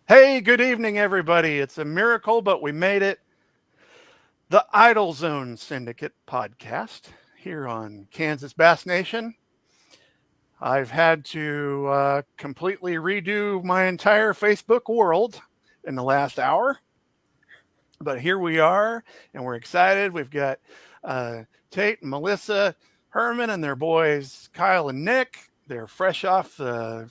Hey, good evening, everybody. It's a miracle, but we made it. The Idle Zone Syndicate podcast here on Kansas Bass Nation. I've had to completely redo my entire Facebook world in the last hour, but here we are, and we're excited. We've got Tate and Melissa Herman and their boys, Kyle and Nick. They're fresh off the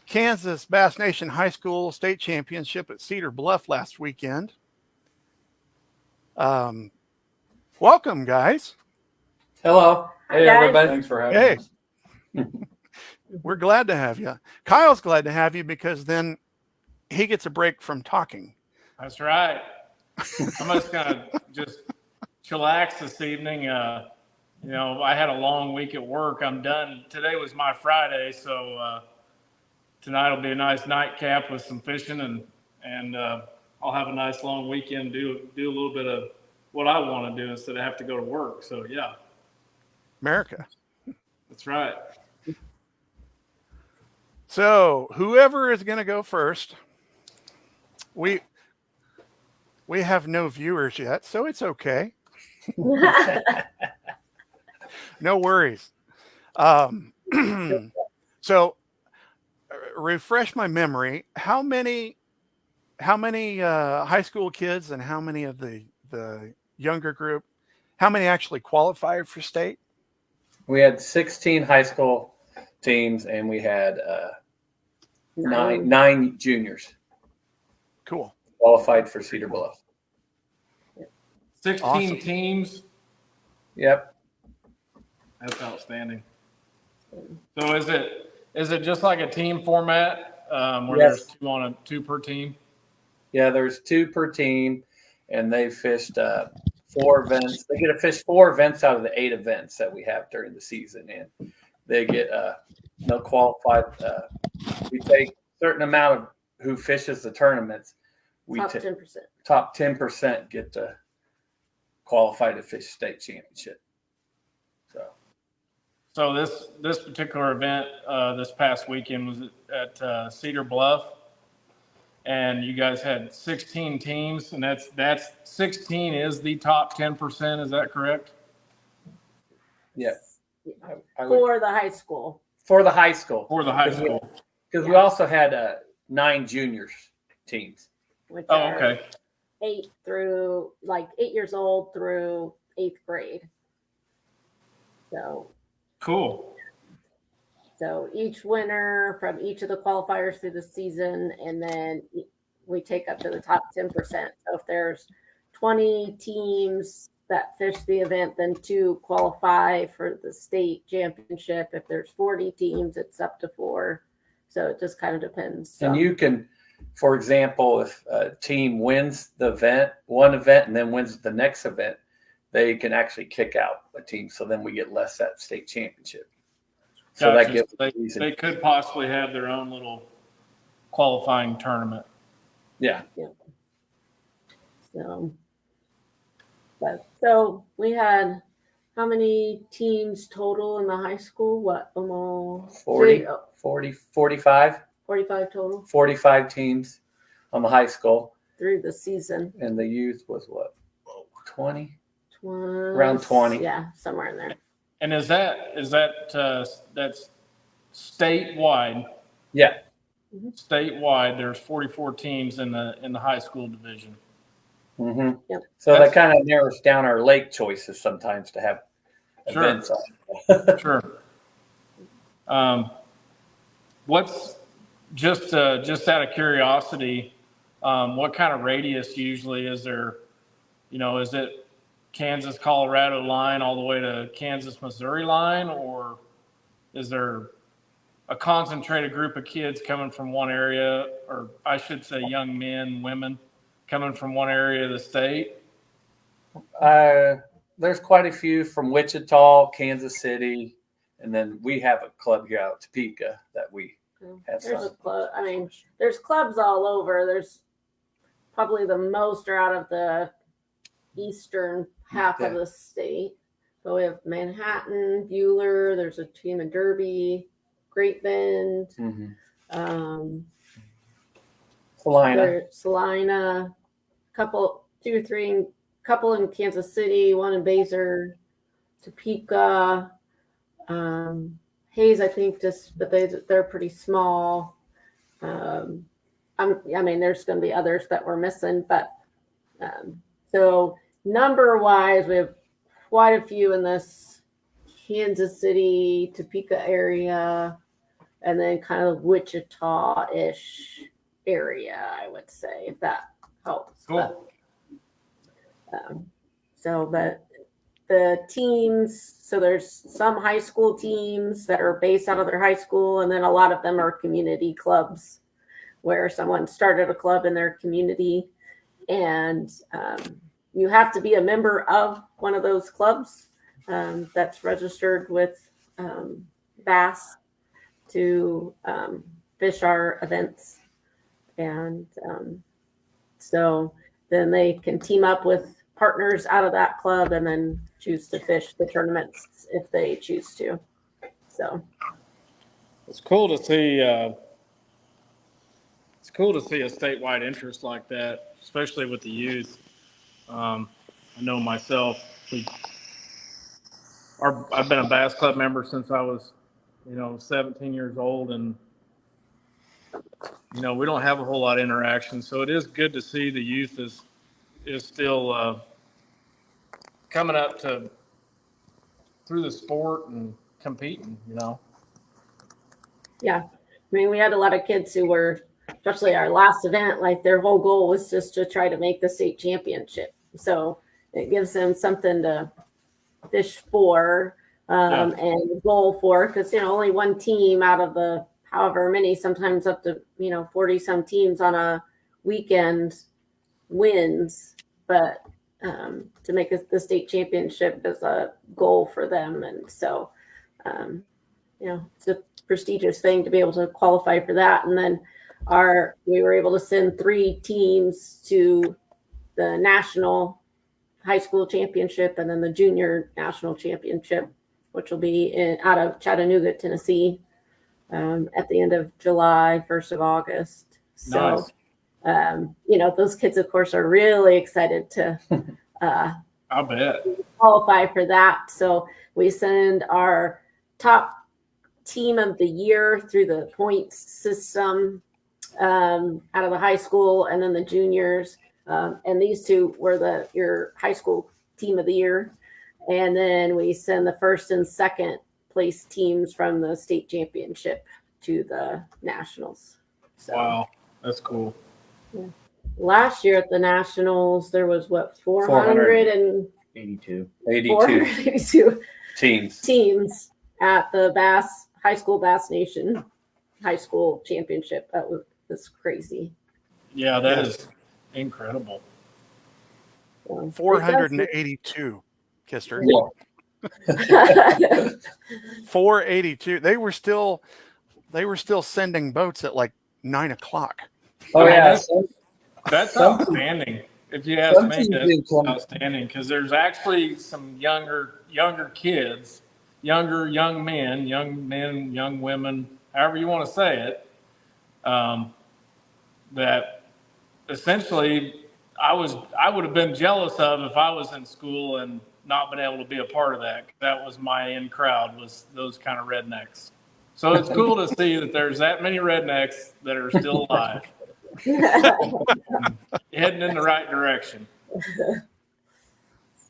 Kansas Bass Nation High School State Championship at Cedar Bluff last weekend. Welcome, guys. Hello. Hey, everybody. Thanks for having us. We're glad to have you. Kyle's glad to have you because then he gets a break from talking. That's right. I'm just going to just chillax this evening. I had a long week at work. I'm done. Today was my Friday, so tonight will be a nice nightcap with some fishing, and I'll have a nice long weekend, do a little bit of what I want to do instead of have to go to work. So, yeah. America. That's right. So whoever is going to go first, we have no viewers yet, so it's okay. No worries. So refresh my memory. How many high school kids and how many of the younger group, how many actually qualified for state? We had 16 high school teams, and we had nine juniors. Cool. Qualified for Cedar Bluff. 16 Awesome. teams. Yep. That's outstanding. So is it just like a team format where Yes. there's two per team? Yeah, there's 2 per team, and they fished 4 events. They get to fish 4 events out of the 8 events that we have during the season, and they get no qualified. We take a certain amount of who fishes the tournaments. We Top 10%. Top 10% get to qualify to fish state championship. So this particular event this past weekend was at Cedar Bluff, and you guys had 16 teams, and that's 16 is the top 10%. Is that correct? Yeah. For the high school. For the high school. For the high school. Because we also had 9 juniors teams. Which Oh, are okay. 8 years old through 8th grade. Cool. So each winner from each of the qualifiers through the season, and then we take up to the top 10%. So if there's 20 teams that fish the event, then 2 qualify for the state championship. If there's 40 teams, it's up to 4. So it just kind of depends. So. And you can, for example, if a team wins one event and then wins the next event, they can actually kick out a team. So then we get less at state championship. So Gotcha. that gives they could possibly have their own little qualifying tournament. Yeah. So we had how many teams total in the high school? What, almost 45 45 total 45 teams on the high school. through the season. And the youth was what, 20? 20, Around 20. Yeah, somewhere in there. And is that that's statewide? Yeah. Statewide, there's 44 teams in the high school division. Mm-hmm. Yep. So that kind of narrows down our lake choices sometimes to have events on. Sure. What's just out of curiosity, what kind of radius usually is there? Is it Kansas, Colorado line all the way to Kansas, Missouri line, or is there a concentrated group of kids coming from one area, or I should say young men, women coming from one area of the state? There's quite a few from Wichita, Kansas City, and then we have a club here out of Topeka that we have. There's clubs all over. There's probably the most are out of the eastern half of the state. So we have Manhattan, Bueller. There's a team in Derby, Great Bend. Mm-hmm. Salina, couple in Kansas City, one in Baser, Topeka, Hayes, I think, but they're pretty small. There's going to be others that we're missing, but so number-wise, we have quite a few in this Kansas City, Topeka area, and then kind of Wichita-ish area, I would say, if that helps. Cool. But the teams, so there's some high school teams that are based out of their high school, and then a lot of them are community clubs where someone started a club in their community, and you have to be a member of one of those clubs that's registered with Bass to fish our events. And so then they can team up with partners out of that club and then choose to fish the tournaments if they choose to. So it's cool to see. It's cool to see a statewide interest like that, especially with the youth. I know myself. I've been a Bass Club member since I was, 17 years old, and we don't have a whole lot of interaction. So it is good to see the youth is still coming up through the sport and competing. Yeah, we had a lot of kids who were, especially our last event, like their whole goal was just to try to make the state championship. So it gives them something to fish for and goal for, because only one team out of the however many, sometimes up to 40 some teams on a weekend wins, but to make the state championship is a goal for them. And so it's a prestigious thing to be able to qualify for that. And then we were able to send 3 teams to the national high school championship and then the junior national championship, which will be out of Chattanooga, Tennessee, at the end of July, 1st of August. So, nice. Those kids, of course, are really excited to I bet qualify for that. So we send our top team of the year through the points system out of the high school, and then the juniors. And these 2 were your high school team of the year. And then we send the first and second place teams from the state championship to the nationals. So, wow, that's cool. Yeah. Last year at the nationals, there was 482 teams at the high school Bass Nation high school championship. That's crazy. Yeah, that is incredible. 482, Kister. Yeah. 482. They were still sending boats at like 9 o'clock. Oh yeah, that's outstanding. If you ask me, that's outstanding, because there's actually some younger kids, young men, young women, however you want to say it, that essentially I would have been jealous of if I was in school and not been able to be a part of that. That was my in crowd, was those kind of rednecks. So it's cool to see that there's that many rednecks that are still alive, heading in the right direction.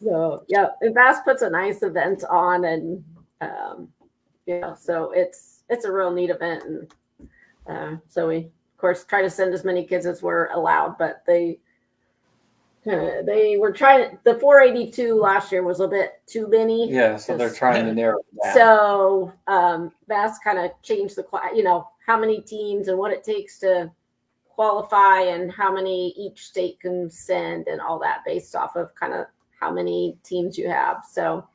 So yeah, Bass puts a nice event on, and so it's a real neat event, and so we of course try to send as many kids as we're allowed, but they were trying. The 482 last year was a bit too many. Yeah, so they're trying to narrow it down. So Bass kind of changed how many teams and what it takes to qualify and how many each state can send and all that based off of kind of how many teams you have. So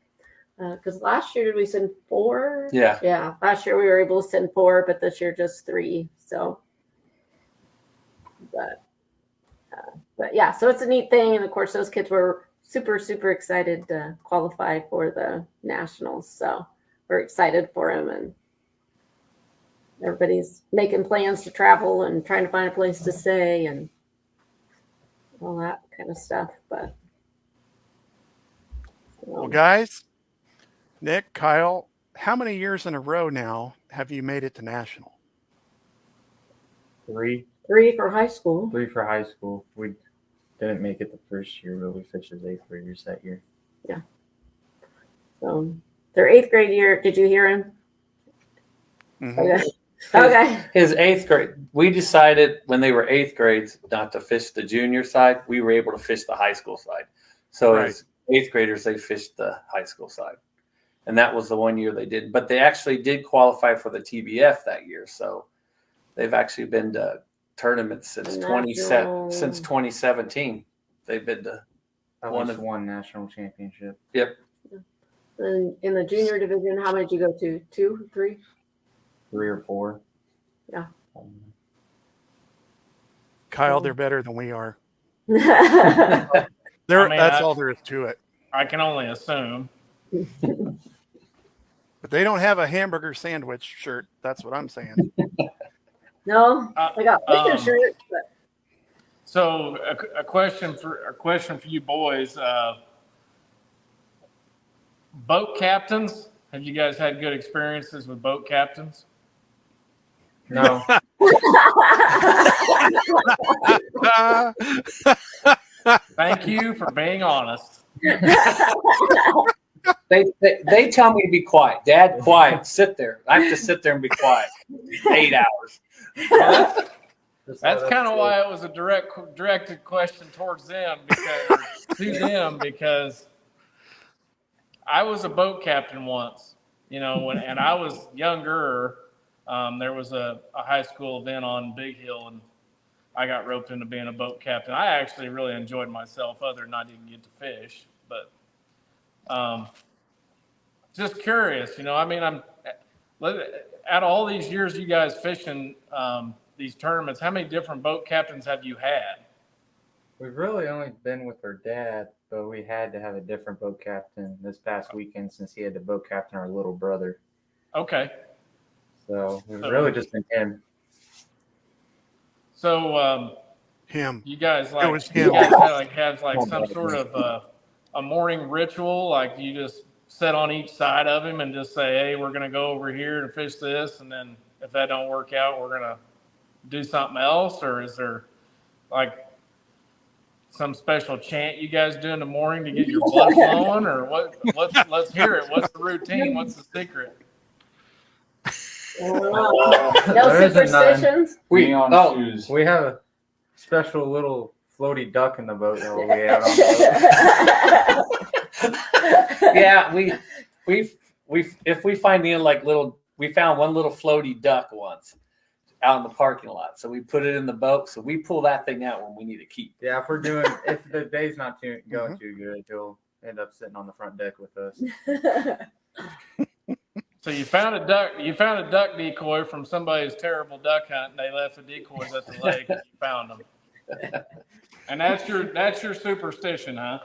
because last year, did we send 4? Yeah, last year we were able to send 4, but this year just 3. So but yeah, so it's a neat thing. And of course, those kids were super, super excited to qualify for the nationals. So we're excited for them. everybody's making plans to travel and trying to find a place to stay and all that kind of stuff. But Well, guys, Nick, Kyle, how many years in a row now have you made it to national? 3 for high school. 3 for high school. We didn't make it the first year, but we finished as 8th graders that year. Yeah. So their 8th grade year. Did you hear him? Mhm. Okay. Okay. His 8th grade, we decided when they were 8th grades not to fish the junior side. We were able to fish the high school side. So Right. as 8th graders, they fished the high school side. And that was the one year they did. But they actually did qualify for the TBF that year. So they've actually been to tournaments since National. since 2017. They've been to One national championship. Yep. And in the junior division, how many did you go to? 2, 3? 3 or 4. Yeah. Kyle, they're better than we are. Yeah. That's all there is to it. I can only assume. But they don't have a hamburger sandwich shirt. That's what I'm saying. No, I got bigger shirts. But So a question for you boys. Boat captains. Have you guys had good experiences with boat captains? No. Thank you for being honest. They tell me to be quiet. Dad, quiet. Sit there. I have to sit there and be quiet. 8 hours. Well, that's kind of why it was a directed question towards them because I was a boat captain once, and I was younger. There was a high school event on Big Hill, and I got roped into being a boat captain. I actually really enjoyed myself, other than I didn't get to fish. But just curious, I'm out of all these years you guys fishing these tournaments, how many different boat captains have you had? We've really only been with our dad, but we had to have a different boat captain this past weekend since he had to boat captain our little brother. Okay. So we've really just been him. So Him. you guys It was you him. guys have some sort of a morning ritual, like you just sit on each side of him and just say, hey, we're going to go over here and fish this, and then if that don't work out, we're going to do something else? Or is there like some special chant you guys do in the morning to get your blood flowing, or what? Let's hear it. What's the routine? What's the secret? no There isn't superstitions. We have a special little floaty duck in the boat that we have on the boat. Yeah, we if we find we found one little floaty duck once out in the parking lot. So we put it in the boat. So we pull that thing out when we need to keep. Yeah, if the day's not going too good, he'll end up sitting on the front deck with us. So you found a duck decoy from somebody's terrible duck hunt, and they left the decoys at the lake, and you found them. And that's your superstition, huh?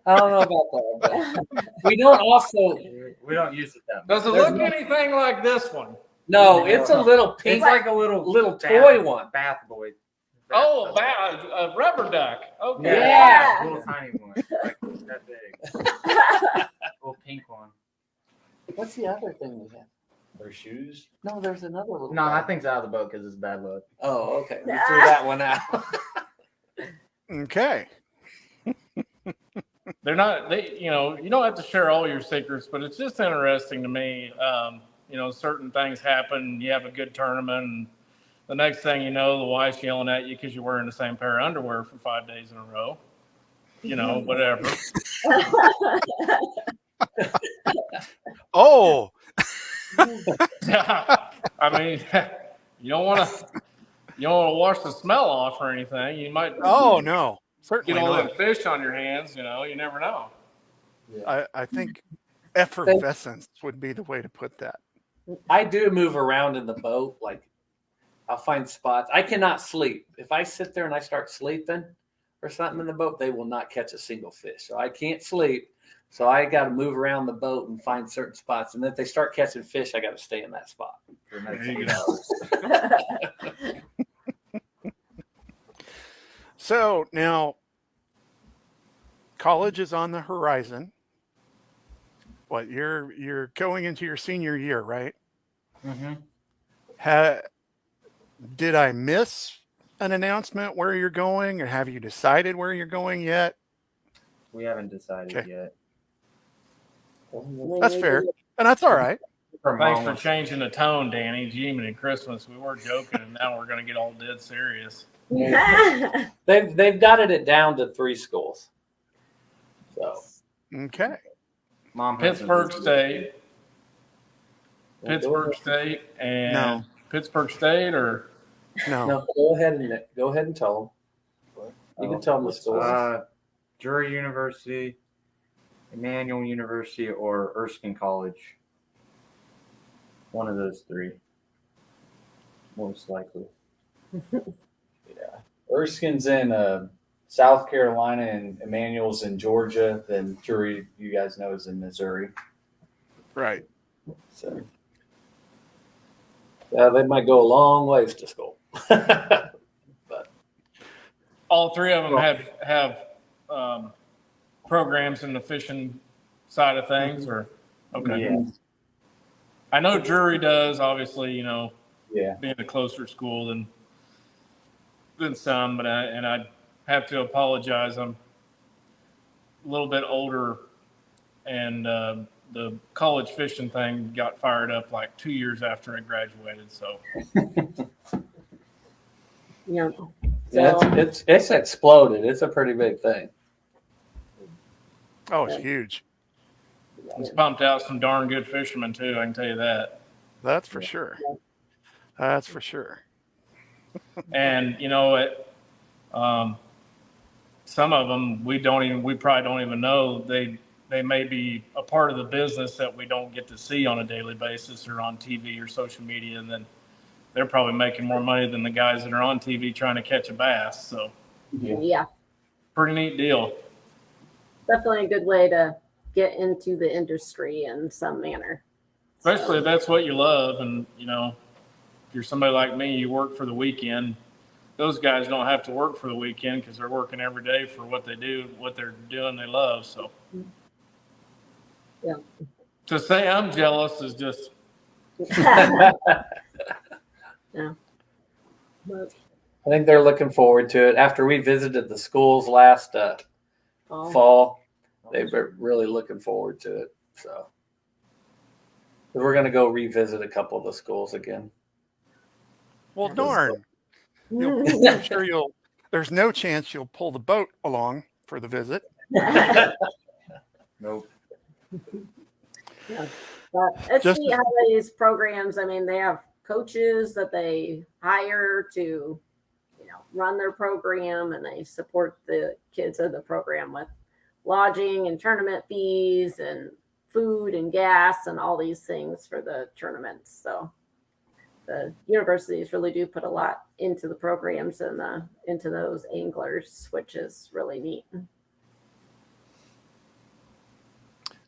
I don't know about that. But we don't use it that much. Does it look anything like this one? No, it's a little pink. It's like a little toy one. Bath boy. Oh, a rubber duck. Okay. Yeah. A little tiny one. Like that big. Little pink one. What's the other thing we have? Or shoes? No, there's another little. No, that thing's out of the boat because it's bad luck. Oh, okay. We threw that one out. Okay. They're not. You don't have to share all your secrets, but it's just interesting to me. Certain things happen. You have a good tournament, and the next thing you know, the wife's yelling at you because you're wearing the same pair of underwear for 5 days in a row. Whatever. Oh. I mean, you don't want to wash the smell off or anything. You might. Oh no, certainly get all not. them fish on your hands. You never know. I think effervescence would be the way to put that. I do move around in the boat. Like, I'll find spots. I cannot sleep. If I sit there and I start sleeping or something in the boat, they will not catch a single fish. So I can't sleep. So I got to move around the boat and find certain spots. And then if they start catching fish, I got to stay in that spot for the next There you 8 hours. So now college is on the horizon. What, you're going into your senior year, right? Mm-hmm. Did I miss an announcement where you're going, or have you decided where you're going yet? We haven't decided Okay. yet. That's fair, and that's all right. Thanks for changing the tone, Danny. Jiminy and Christmas, we were joking, and now we're going to get all dead serious. They've got it down to 3 schools. So Okay. Mom has Pittsburgh a- State, and No. Pittsburgh State, or No. go ahead and tell them. You can tell them the story. Drury University, Emmanuel University, or Erskine College. One of those 3, most likely. Erskine's in South Carolina and Emmanuel's in Georgia. Then Drury, you guys know, is in Missouri. Right. So they might go a long ways to school. all 3 of them have programs in the fishing side of things, or okay. Yeah. I know Drury does, obviously, Yeah. being a closer school than some, but I have to apologize. I'm a little bit older, and the college fishing thing got fired up like 2 years after I graduated. So Yeah. Yeah, it's exploded. It's a pretty big thing. Oh, it's huge. it's pumped out some darn good fishermen too. I can tell you that. That's for sure. That's for sure. And some of them we probably don't even know they may be a part of the business that we don't get to see on a daily basis or on TV or social media, and then they're probably making more money than the guys that are on TV trying to catch a bass. So Yeah. pretty neat deal. Definitely a good way to get into the industry in some manner. Especially if that's what you love, and if you're somebody like me, you work for the weekend. Those guys don't have to work for the weekend because they're working every day for what they do, what they're doing, they love. So, Yeah. To say I'm jealous is just Yeah. But, I think they're looking forward to it. After we visited the schools last fall, they were really looking forward to it. So we're going to go revisit a couple of the schools again. Well, darn. I'm sure there's no chance you'll pull the boat along for the visit. Nope. Yeah. But it's Just- neat how these programs, I mean, they have coaches that they hire to, run their program, and they support the kids of the program with lodging and tournament fees and food and gas and all these things for the tournaments. So the universities really do put a lot into the programs and into those anglers, which is really neat.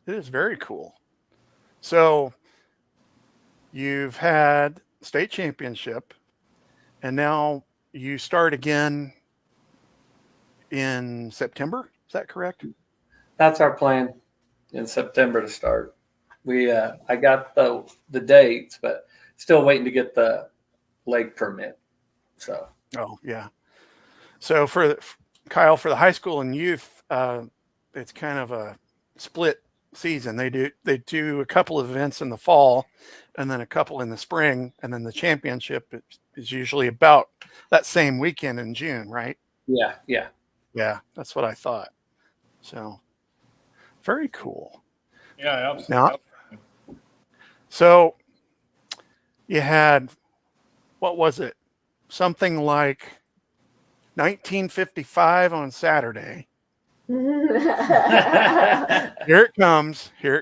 It is very cool. So you've had state championship, and now you start again in September. Is that correct? That's our plan in September to start. I got the dates, but still waiting to get the lake permit. So. Oh, yeah. So for Kyle, for the high school and youth, it's kind of a split season. They do a couple of events in the fall, and then a couple in the spring, and then the championship is usually about that same weekend in June, right? Yeah. Yeah, that's what I thought. So very cool. yeah. Absolutely. Now, so you had, what was it? Something like 1955 on Saturday. Here it comes. Go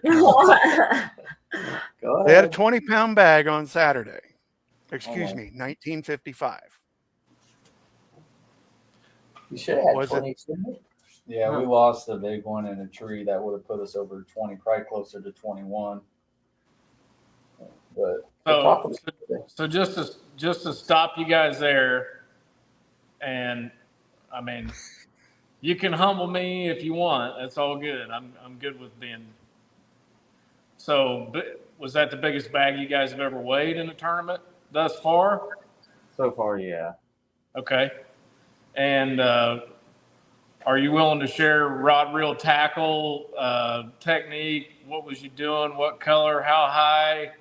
They had a ahead. 20-pound bag on Saturday. Excuse Oh. me, 1955. You should have had Was it- 20. Yeah, we lost a big one in a tree that would have put us over 20, probably closer to 21. But So just to stop you guys there, and I mean, you can humble me if you want. That's all good. I'm good with being. So, was that the biggest bag you guys have ever weighed in a tournament thus far? So far, yeah. Okay. And are you willing to share rod reel tackle technique? What was you doing? What color? How high?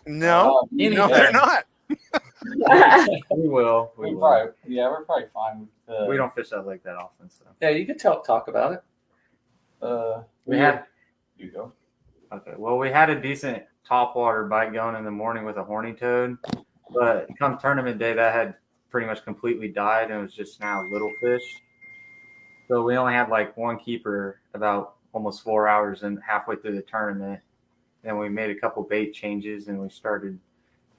No, Anything. they're not. We will. we're probably fine with We don't fish that lake that often, so. Yeah, you can talk about it. We had. You go. Okay. Well, we had a decent topwater bite going in the morning with a horny toad, but come tournament day, that had pretty much completely died, and it was just now little fish. So we only had like one keeper about almost 4 hours and halfway through the tournament. Then we made a couple bait changes, and we started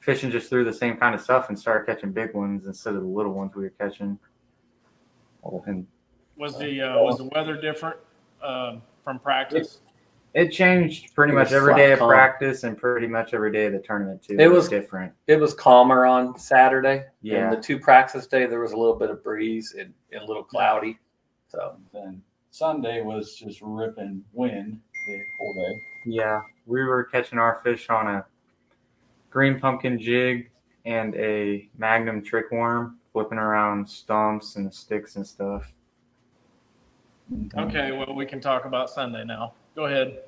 fishing just through the same kind of stuff and started catching big ones instead of the little ones we were catching. And Was the weather different from practice? it changed pretty much every day of practice and pretty much every day of the tournament too. It was different. It was calmer on Saturday. Yeah. And the 2 practice day, there was a little bit of breeze and a little cloudy. So then Sunday was just ripping wind the whole day. Yeah, we were catching our fish on a green pumpkin jig and a Magnum trick worm, flipping around stumps and sticks and stuff. Okay, well, we can talk about Sunday now. Go ahead.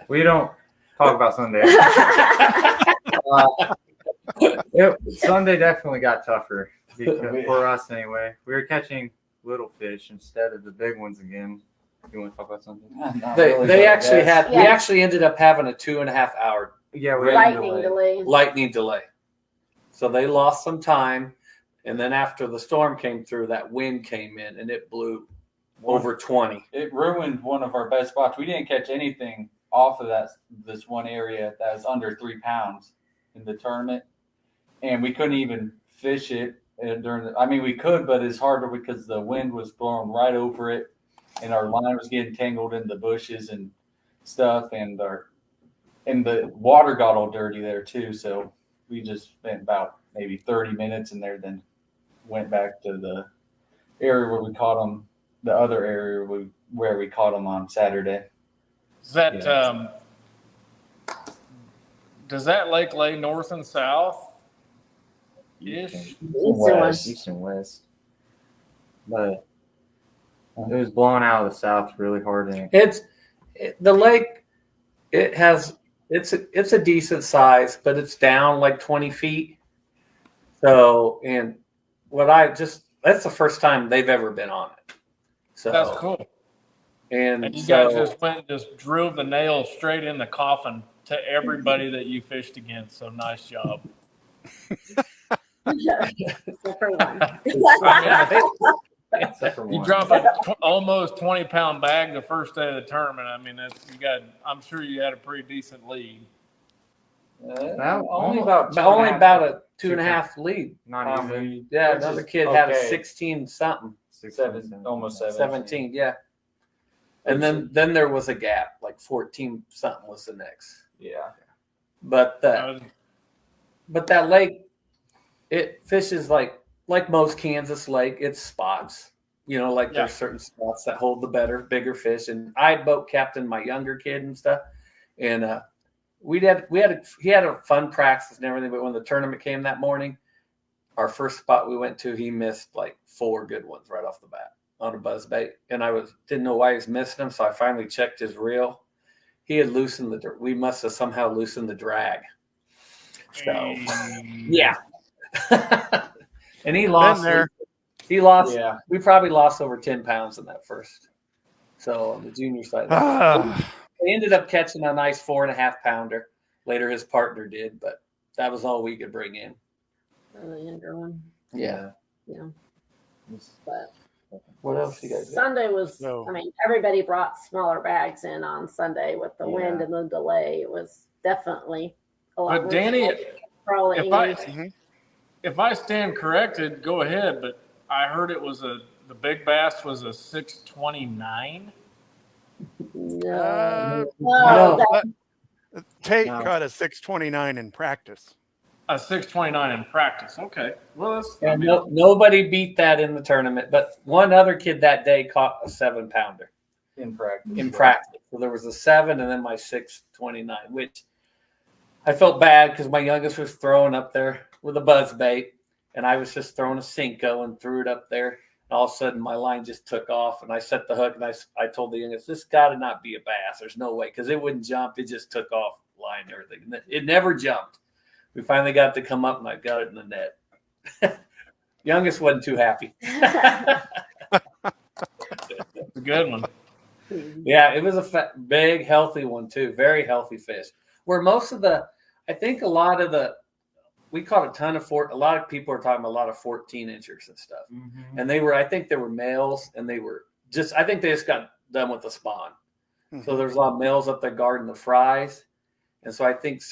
We don't talk about Sunday. Sunday definitely got tougher for us anyway. We were catching little fish instead of the big ones again. You want to talk about something? we actually ended up having a 2.5 hour lightning delay. So they lost some time, and then after the storm came through, that wind came in and it blew over 20. It ruined one of our best spots. We didn't catch anything off of this one area that was under 3 pounds in the tournament, and we couldn't even fish it we could, but it's harder because the wind was blowing right over it, and our line was getting tangled in the bushes and stuff, and the water got all dirty there too. So we just spent about maybe 30 minutes in there, then went back to the area where we caught them, the other area where we caught them on Saturday. Is that does that lake lay north and south? Ish. East and west. But it was blowing out of the south really hard. The lake, it's a decent size, but it's down like 20 feet. So, and that's the first time they've ever been on it. So that's cool. And you guys just went and just drove the nail straight in the coffin to everybody that you fished against. So nice job. Except for one. You drop a almost 20-pound bag the first day of the tournament. I mean, I'm sure you had a pretty decent lead. Only about a 2.5 lead. Not even. Yeah, another kid had a 16 something. 17. Yeah. And then there was a gap, like 14 something was the next. Yeah. But that lake, it fishes like most Kansas lake. It's spots, there's certain spots that hold the bigger fish. And I boat captained my younger kid and stuff, and he had a fun practice and everything. But when the tournament came that morning, our first spot we went to, he missed like 4 good ones right off the bat on a buzzbait, and I didn't know why he was missing them. So I finally checked his reel. He had we must have somehow loosened the drag. So yeah. And he lost there. He lost. Yeah. We probably lost over 10 pounds in that first. So on the junior side, they ended up catching a nice 4.5 pounder. Later, his partner did, but that was all we could bring in. The younger one. Yeah. Yeah. But what else you guys did? Sunday was. I mean, everybody brought smaller bags in on Sunday with the wind and the delay. It was definitely a lot. But Danny, if I stand corrected, go ahead. But I heard it was the the big bass was a 629. No. No. Tate No. caught a 629 in practice. A 629 in practice. Okay. Well, that's And nobody beat that in the tournament, but one other kid that day caught a 7-pounder in practice. in practice. So there was a 7 and then my 629, which I felt bad because my youngest was throwing up there with a buzz bait, and I was just throwing a Cinco and threw it up there. And all of a sudden, my line just took off, and I set the hook, and I told the youngest, this got to not be a bass. There's no way, because it wouldn't jump. It just took off line and everything. It never jumped. We finally got to come up, and I got it in the net. Youngest wasn't too happy. a good one. Yeah, it was a big, healthy one, too. Very healthy fish. Where most of I think a lot of we caught a ton of a lot of people are talking about a lot of 14-inchers and stuff. Mm-hmm. And I think they were males, and they were I think they just got done with the spawn. Mm-hmm. So there's a lot of males up there guarding the fries. And so I think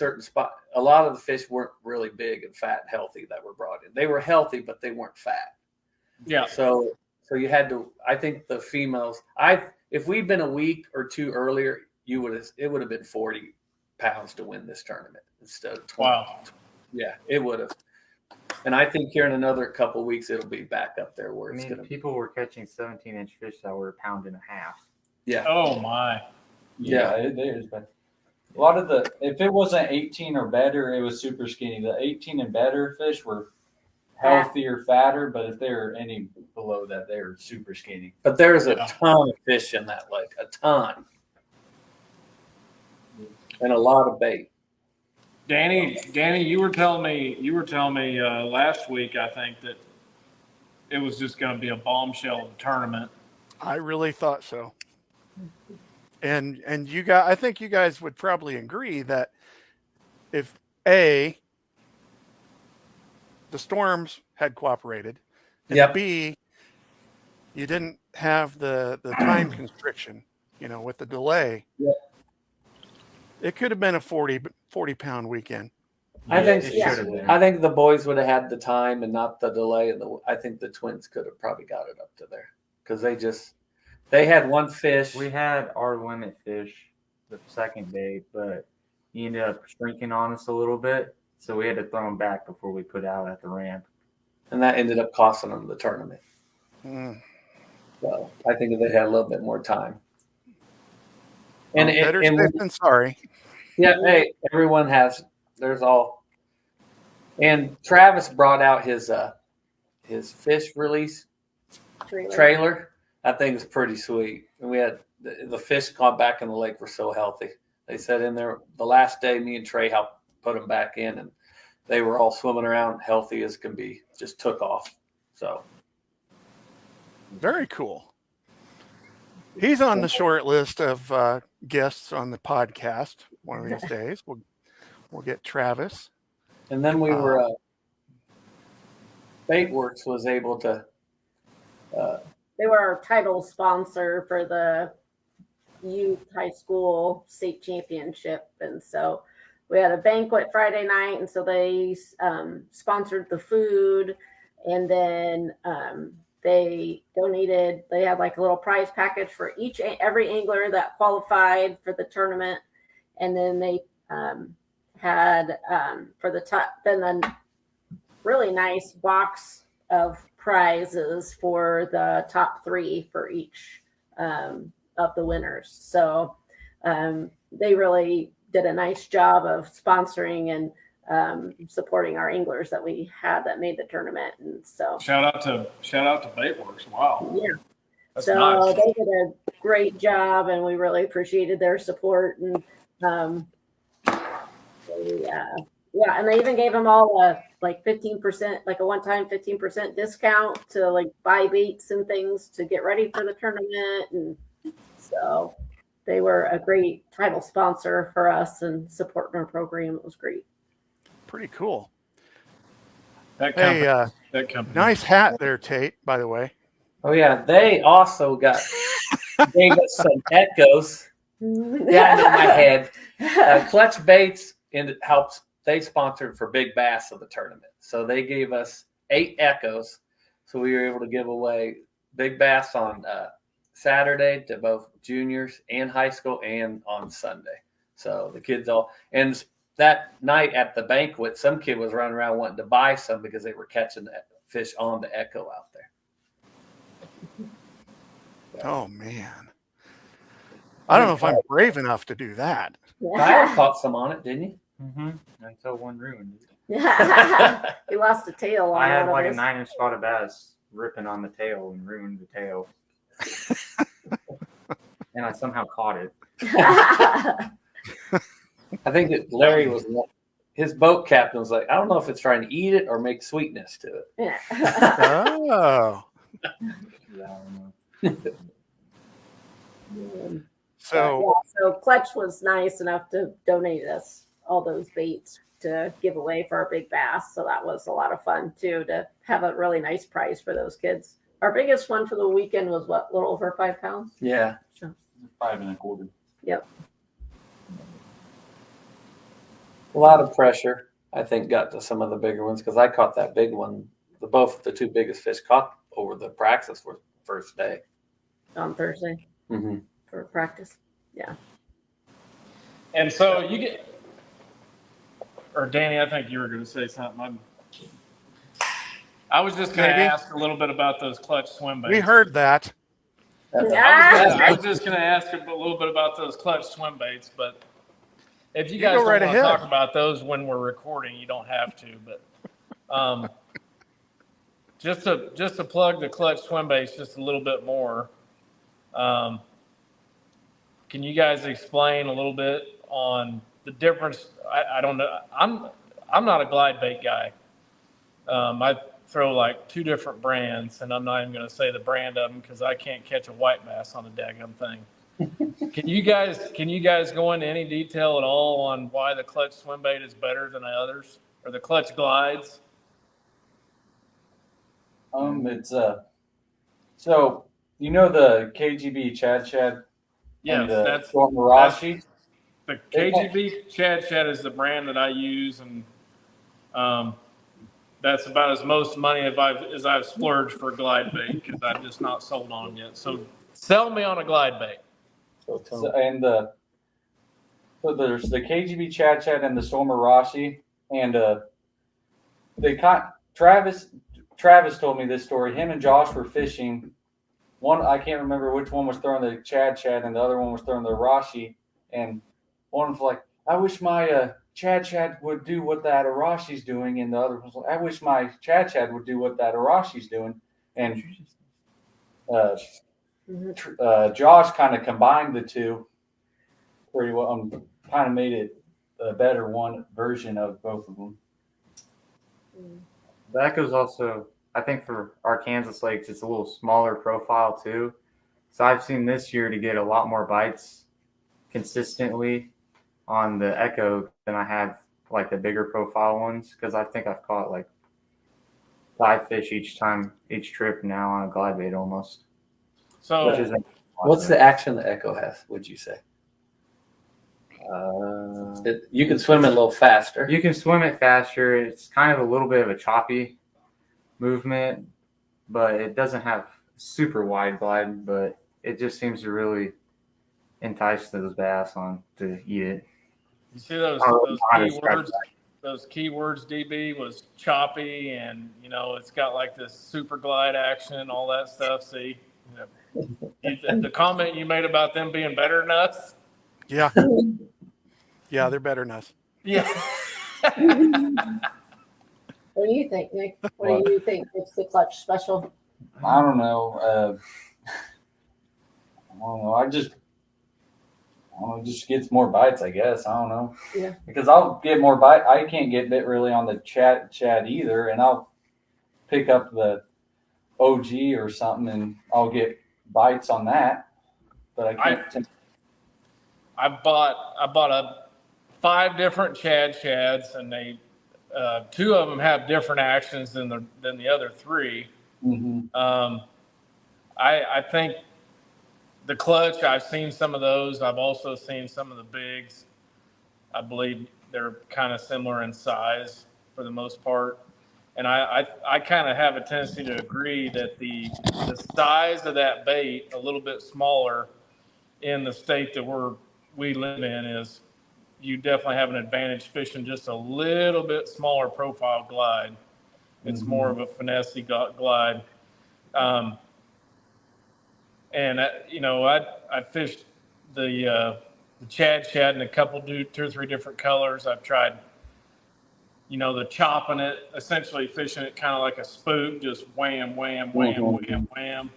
a lot of the fish weren't really big and fat and healthy that were brought in. They were healthy, but they weren't fat. Yeah. So you had to, I think the females, if we'd been a week or two earlier, it would have been 40 pounds to win this tournament instead of 20. Wow. Yeah, it would have. And I think here in another couple of weeks, it'll be back up there where it's going to be. People were catching 17-inch fish that were 1.5 pounds. Yeah. Oh my. Yeah, it is. But a lot of if it wasn't 18 or better, it was super skinny. The 18 and better fish were healthier, fatter, but if they were any below that, they were super skinny. But there's a ton of fish in that lake, a ton. And a lot of bait. Danny, you were telling me last week, I think, that it was just going to be a bombshell tournament. I really thought so. And you guys, I think you guys would probably agree that if the storms had cooperated, and B, you didn't have the time constriction, with the delay. Yep. It could have been a 40 pound weekend. I think been. I think the boys would have had the time and not the delay, and I think the twins could have probably got it up to there because they had one fish. We had our limit fish the second day, but he ended up shrinking on us a little bit, so we had to throw him back before we put out at the ramp, and that ended up costing them the tournament. So I think if they had a little bit more time. And better safe than sorry. Yeah, hey, everyone has. There's all. And Travis brought out his fish release trailer. That thing is pretty sweet. And we had the fish caught back in the lake were so healthy. They said in there the last day, me and Trey helped put them back in, and they were all swimming around healthy as can be. Just took off. So very cool. He's on the short list of guests on the podcast. One of these days, we'll get Travis. And then we were Baitworks was able to. They were our title sponsor for the youth high school state championship, and so we had a banquet Friday night, and so they sponsored the food, and then they donated. They had like a little prize package for every angler that qualified for the tournament, and then they had for the top, then a really nice box of prizes for the top 3 for each of the winners. So they really did a nice job of sponsoring and supporting our anglers that we had that made the tournament. And so shout out to Baitworks. Wow. Yeah. That's so nice. They did a great job, and we really appreciated their support. And and they even gave them all a 15%, like a one-time 15% discount to like buy baits and things to get ready for the tournament. And so they were a great title sponsor for us and supporting our program. It was great. Pretty cool. That company. Nice hat there, Tate, by the way. Oh yeah, they also gave us some echoes. Yeah, in my head. Clutch Baits they sponsored for Big Bass of the tournament. So they gave us 8 echoes. So we were able to give away big bass on Saturday to both juniors and high school, and on Sunday. So the kids all, and that night at the banquet, some kid was running around wanting to buy some because they were catching that fish on the Echo out there. Oh man, I don't know if I'm brave enough to do that. Kyle caught some on it, didn't you? Mm-hmm. Until one ruined it. He lost a tail on I had one like of a his. 9-inch spotted bass ripping on the tail and ruined the tail. And I somehow caught it. I think that Larry was, his boat captain was like, I don't know if it's trying to eat it or make sweetness to it. Yeah. Oh, so So Clutch was nice enough to donate us all those baits to give away for our big bass. So that was a lot of fun too, to have a really nice prize for those kids. Our biggest one for the weekend was what, a little over 5 pounds? Yeah. So, 5 1/4. yep. A lot of pressure, I think, got to some of the bigger ones because I caught that big one. Both the two biggest fish caught over the Praxis were first day. On Thursday Mm-hmm. for practice. Yeah. And so you get, or Danny, I think you were going to say something. I was just going to Maybe. ask a little bit about those clutch swim baits. we heard that. I was just going to ask a little bit about those clutch swim baits, but if you guys go don't right want to ahead. talk about those when we're recording, you don't have to. But just to plug the clutch swim baits just a little bit more. Can you guys explain a little bit on the difference? I don't know. I'm not a glide bait guy. I throw like 2 different brands, and I'm not even going to say the brand of them because I can't catch a white bass on a daggum thing. Can you guys go into any detail at all on why the clutch swim bait is better than the others, or the clutch glides? It's so you know the KGB Chad Yes, and the that's Marashi. the KGB Chad is the brand that I use, and that's about as most money as I've splurged for glide bait because I'm just not sold on them yet. So sell me on a glide bait. So there's the KGB Chad and the Marashi, and Travis told me this story. Him and Josh were fishing. One, I can't remember which one was throwing the Chad, and the other one was throwing the Arashi. And one was like, I wish my Chad would do what that Arashi's doing. And the other was like, I wish my Chad would do what that Arashi's doing. And Josh kind of combined the two pretty well. Kind of made it a better one version of both of them. The Echo's also, I think for our Kansas lakes, it's a little smaller profile too. So I've seen this year to get a lot more bites consistently on the Echo than I have like the bigger profile ones, because I think I've caught like 5 fish each trip now on a glide bait almost. So What's the action the Echo has, would you say? Uh, You can swim it a little faster. You can swim it faster. It's kind of a little bit of a choppy movement, but it doesn't have super wide glide, but it just seems to really entice those bass on to eat it. you see those keywords, DB, was choppy, and it's got like this super glide action, all that stuff. See, the comment you made about them being better than us. Yeah. Yeah, they're better than us. Yeah. What do you think, Nick? What do you think makes the clutch special? I don't know. It just gets more bites, I guess. I don't know. Yeah. Because I'll get more bite. I can't get bit really on the Chad either, and I'll pick up the OG or something, and I'll get bites on that. But I can't. I bought 5 different Chads, and they 2 of them have different actions than the other 3. Mm-hmm. I think the clutch, I've seen some of those. I've also seen some of the bigs. I believe they're kind of similar in size for the most part. And I kind of have a tendency to agree that the size of that bait, a little bit smaller in the state that we live in, is you definitely have an advantage fishing just a little bit smaller profile glide. It's more of a finessey glide. And I fished the Chad shad in a couple, 2 or 3 different colors. I've tried, the chopping it, essentially fishing it kind of like a spook, just wham, wham, wham, wham, wham.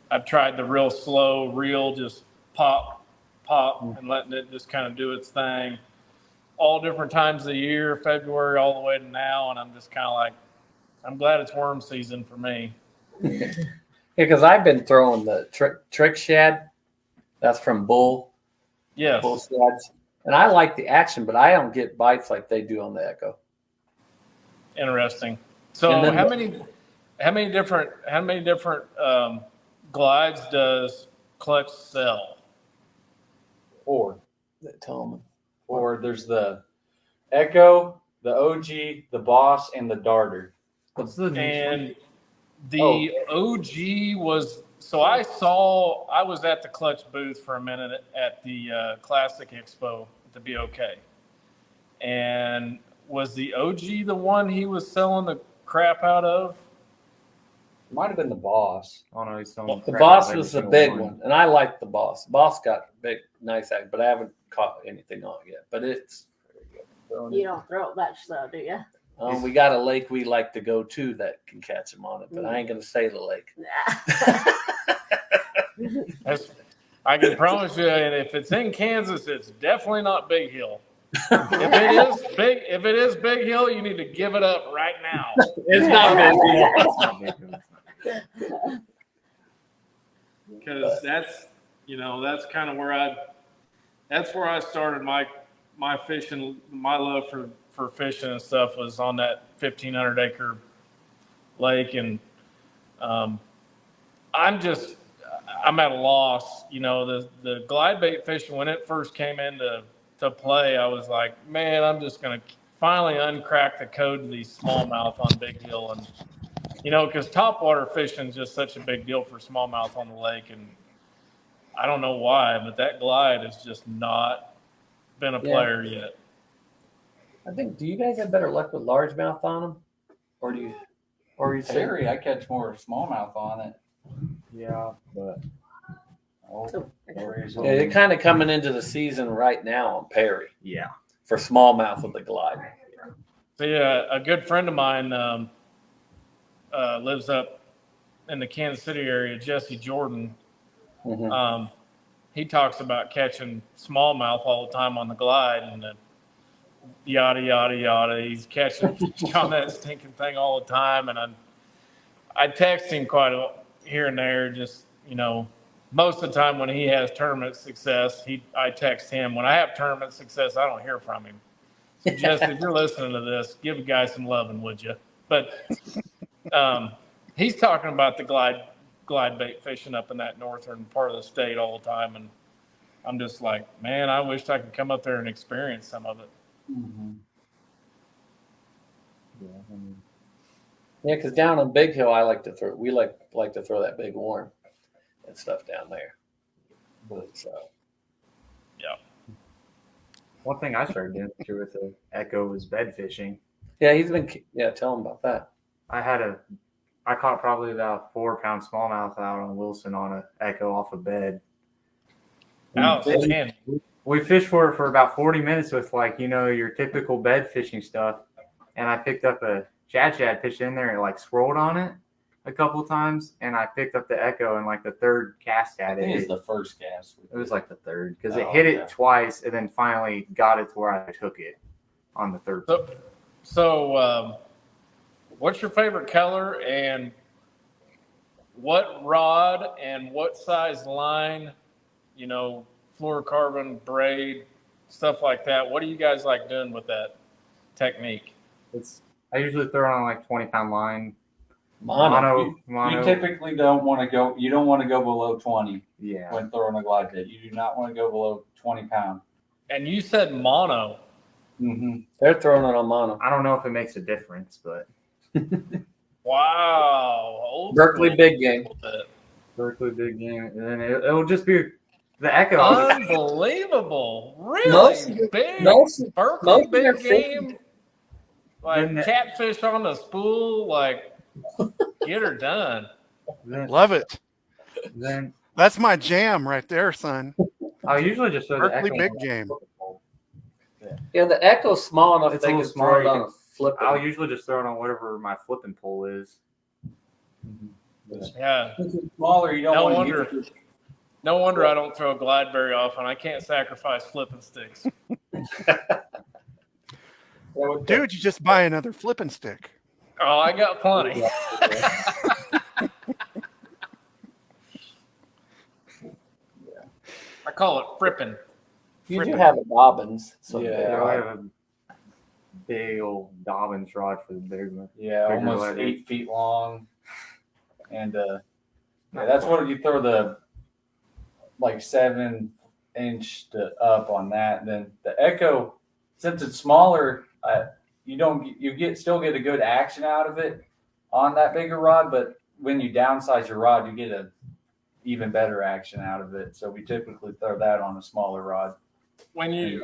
I've tried the real slow reel, just pop, pop, and letting it just kind of do its thing. All different times of the year, February all the way to now, and I'm just kind of like, I'm glad it's worm season for me. Yeah, because I've been throwing the trick shad. That's from Bull. Yes. Bull shads. And I like the action, but I don't get bites like they do on the Echo. Interesting. So how many different glides does Clutch sell? 4. Tell them. 4. There's the Echo, the OG, the Boss, and the Darter. What's the And the OG was, so I was at the Clutch booth for a minute at the Classic Expo at the BOK. And was the OG the one he was selling the crap out of? It might have been the Boss. Oh no, he's selling The crap Boss every was the single big one. one, and I like the Boss. Boss got big, nice act, but I haven't caught anything on it yet. But it's You don't throw it much though, do you? we got a lake we like to go to that can catch them on it, but I ain't gonna say the lake. I can promise you, and if it's in Kansas, it's definitely not Big Hill. If it is Big Hill, you need to give it up right now. It's not big. Because that's kind of where I started my fishing, my love for fishing and stuff was on that 1,500 acre lake, and I'm at a loss. The glide bait fishing, when it first came into play, I was like, man, I'm just gonna finally uncrack the code to these smallmouth on Big Hill, and because topwater fishing is just such a big deal for smallmouth on the lake, and I don't know why, but that glide has just not been a player yet. I think. Do you guys have better luck with largemouth on them, or do you? Or you say? Perry, I catch more smallmouth on it. Yeah, but Yeah, they're kind of coming into the season right now on Perry. yeah, For smallmouth with the glide. See, a good friend of mine lives up in the Kansas City area, Jesse Jordan. Mm-hmm. He talks about catching smallmouth all the time on the glide, and yada yada yada. He's catching fish on that stinking thing all the time, and I text him quite here and there. Just most of the time when he has tournament success, I text him. When I have tournament success, I don't hear from him. So Jesse, if you're listening to this, give a guy some loving, would you? But he's talking about the glide bait fishing up in that northern part of the state all the time, and I'm just like, man, I wish I could come up there and experience some of it. Mm-hmm. Yeah, because down on Big Hill, we like to throw that big worm and stuff down there. So Yeah. one thing I started doing too with the Echo was bed fishing. yeah, tell him about that. I caught probably about 4-pound smallmouth out on Wilson on an Echo off a bed. Man. We fished for it for about 40 minutes with your typical bed fishing stuff. And I picked up a shad pitched in there and swirled on it a couple times. And I picked up the Echo and the third cast at I think it. it's the first cast. It was the third because it hit it twice and then finally got it to where I took it on the third. So what's your favorite color, and what rod and what size line, fluorocarbon, braid, stuff like that? What do you guys like doing with that technique? I usually throw it on 20-pound line. Mono. You typically don't want to go. You don't want to go below 20. Yeah. When throwing a glide bait, you do not want to go below 20 pounds. And you said mono. Mm-hmm. They're throwing it on mono. I don't know if it makes a difference, but Wow. Old Berkeley school. big game. Berkeley big game, and then it'll just be the Echo. Unbelievable. Really? Most of the- Big most Berkeley of their big fish- game. Like Then the- catfish on the spool. Like, get her done. Love it. Then That's my jam right there, son. I usually just throw the Berkeley Echo big on game. Yeah, the Echo's small enough It's they a can little throw small, it you on can- a flip. I'll usually just throw it on whatever my flipping pole is. Yeah. Smaller, you don't No want to wonder. use it. No wonder I don't throw a glide very often. I can't sacrifice flipping sticks. Dude, you just buy another flipping stick. Oh, I got plenty. I call it fripping. You do Frippin'. have a Dobbins. So Yeah. I have a big old Dobbins rod for the big one. Yeah, Bigger almost letter. 8 feet long, and yeah, that's what you throw the like 7-inch up on that. And then the Echo, since it's smaller, you still get a good action out of it on that bigger rod, but when you downsize your rod, you get a even better action out of it. So we typically throw that on a smaller rod. You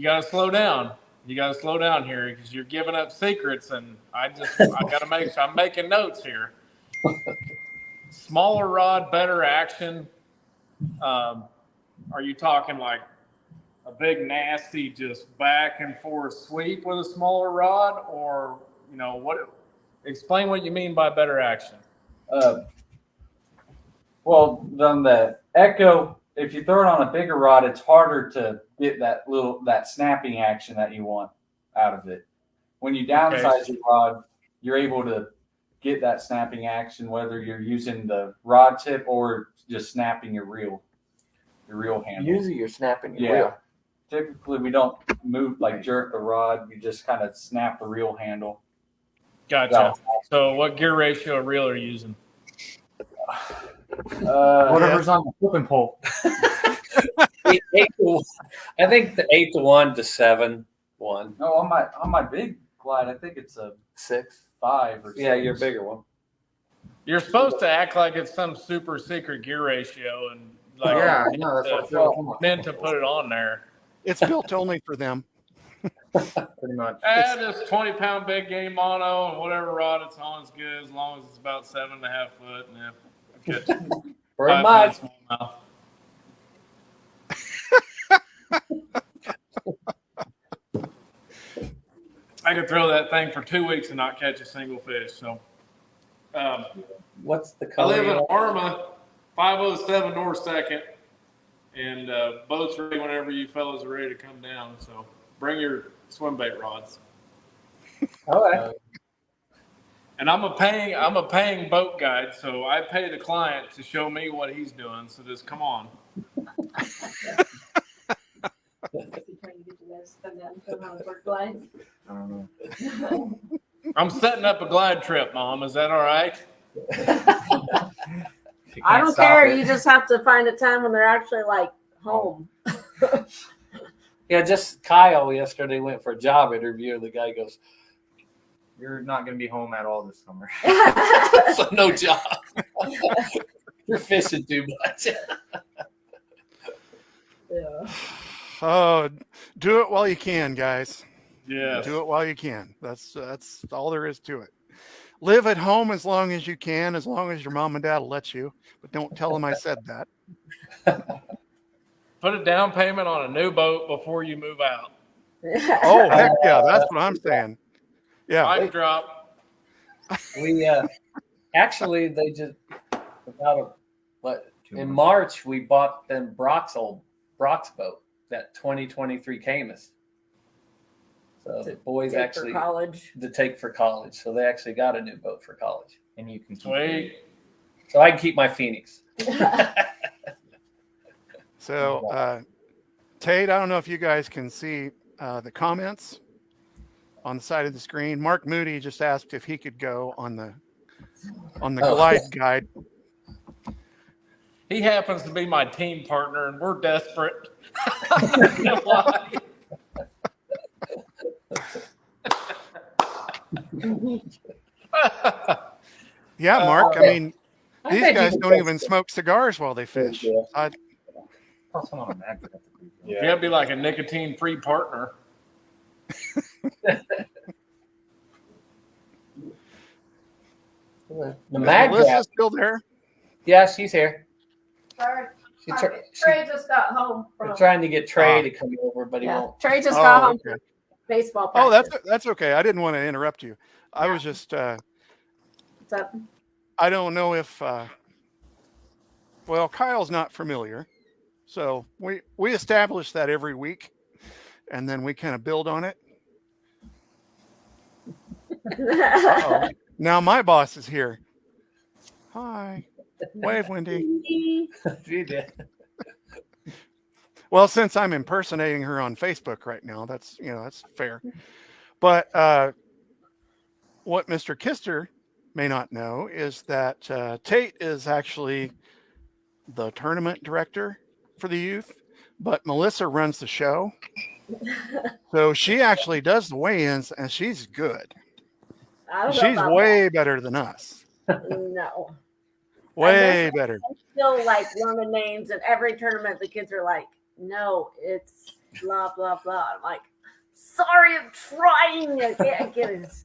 got to slow down. You got to slow down here because you're giving up secrets, and I got to make sure I'm making notes here. Smaller rod, better action. Are you talking like a big nasty just back and forth sweep with a smaller rod, or what? Explain what you mean by better action. Well, then the Echo, if you throw it on a bigger rod, it's harder to get that snapping action that you want out of it. When you downsize your rod, you're able to get that snapping action, whether you're using the rod tip or just snapping your reel handle. usually you're snapping your Yeah. reel. Typically, we don't move jerk the rod. We just kind of snap the reel handle. Gotcha. So what gear ratio reel are you using? Whatever's on the flipping pole. 8 to 1. I think the 8 to 1 to 7 1 No, on my big glide, I think it's a 6. 5 or 6. Yeah, your bigger one. You're supposed to act like it's some super secret gear ratio and like Yeah, no, that's what I feel. meant to put it on there. It's built only for them. Pretty much. This 20-pound big game mono and whatever rod it's on is good as long as it's about 7.5 foot. And if I catch Pretty 5 much. pound smallmouth. I could throw that thing for 2 weeks and not catch a single fish. So What's the I color? live in Arma, 507 North 2nd, and boat's ready whenever you fellas are ready to come down. So bring your swim bait rods. All right. And I'm a paying boat guide, so I pay the client to show me what he's doing. So just come on. I don't know. I'm setting up a glide trip, Mom. Is that all right? I don't care. You just have to find a time when they're actually like home. Yeah, just Kyle yesterday went for a job interview, and the guy goes, You're not going to be home at all this summer. so no job. You're fishing too much. Yeah. Oh, do it while you can, guys. Yeah. Do it while you can. That's all there is to it. Live at home as long as you can, as long as your mom and dad will let you. But don't tell them I said that. Put a down payment on a new boat before you move out. Oh, heck yeah. That's what I'm saying. Yeah. Mic drop. We actually they just in March we bought them Brock's boat, that 2023 Camus. So the boys Take actually for college. to take for college. So they actually got a new boat for college. And you can keep Sweet. So I can keep my Phoenix. So, Tate, I don't know if you guys can see the comments on the side of the screen. Mark Moody just asked if he could go on the glide guide. He happens to be my team partner, and we're desperate. I'm not gonna lie. Yeah, Mark. I mean, I these bet you guys can don't catch even smoke cigars while they fish. Yeah. You gotta be like a nicotine-free partner. The Is mag Melissa trap. still there? Yeah, she's here. Sorry. She's Trey just got home from. trying to get Trey to come over, but he Yeah, won't. Trey just got home okay. from baseball Oh, practice. that's okay. I didn't want to interrupt you. I Yeah. was just What's up? I don't know if well, Kyle's not familiar. So we establish that every week and then we kind of build on it. Uh-oh. Now my boss is here. Hi. Wave, Wendy. She did. Well, since I'm impersonating her on Facebook right now, that's fair. But what Mr. Kister may not know is that Tate is actually the tournament director for the youth, but Melissa runs the show. So she actually does the weigh-ins, and she's good. I don't know She's about way better than us. that. No. Way better. I'm still like learning names, and every tournament the kids are like, no, it's blah, blah, blah. I'm like, sorry, I'm trying. I can't get it.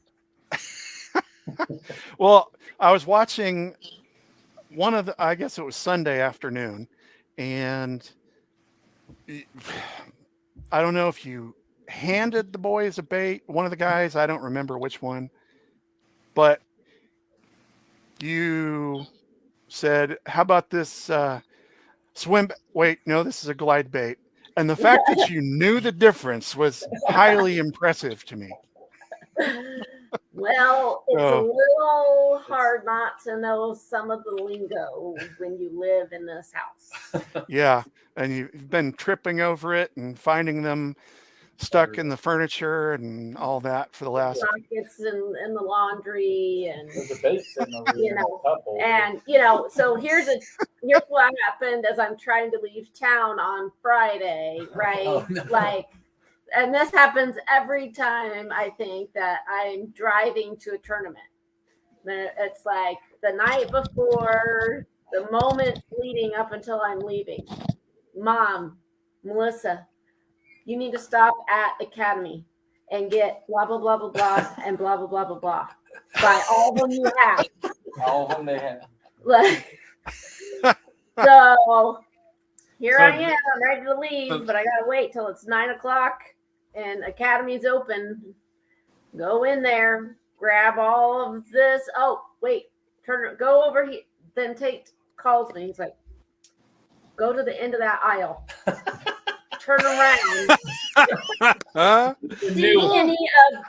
Well, I was watching one of the, I guess it was Sunday afternoon, and I don't know if you handed the boys a bait, one of the guys, I don't remember which one, but you said, how about this swim? Wait, no, this is a glide bait. And the fact that you knew the difference was highly impressive to me. Well, it's a So- little hard not to know some of the lingo when you live in this house. Yeah. And you've been tripping over it and finding them stuck in the furniture and all that for the last. Pockets in the laundry and There's a bait sitting over You there in a know, cup holder. and so here's what happened as I'm trying to leave town on Friday, right? Oh, no. Like, and this happens every time I think that I'm driving to a tournament. It's like the night before, the moment leading up until I'm leaving. Mom, Melissa, you need to stop at Academy and get blah, blah, blah, blah, blah, and blah, blah, blah, blah, blah. Buy all of them you have. All of them they have. Like, so here So- I am. I'm ready to leave, but I gotta wait till it's 9:00 and Academy's open. Go in there, grab all of this. Oh, wait, go over here. Then Tate calls me. He's like, go to the end of that aisle. Turn around. Huh? See any of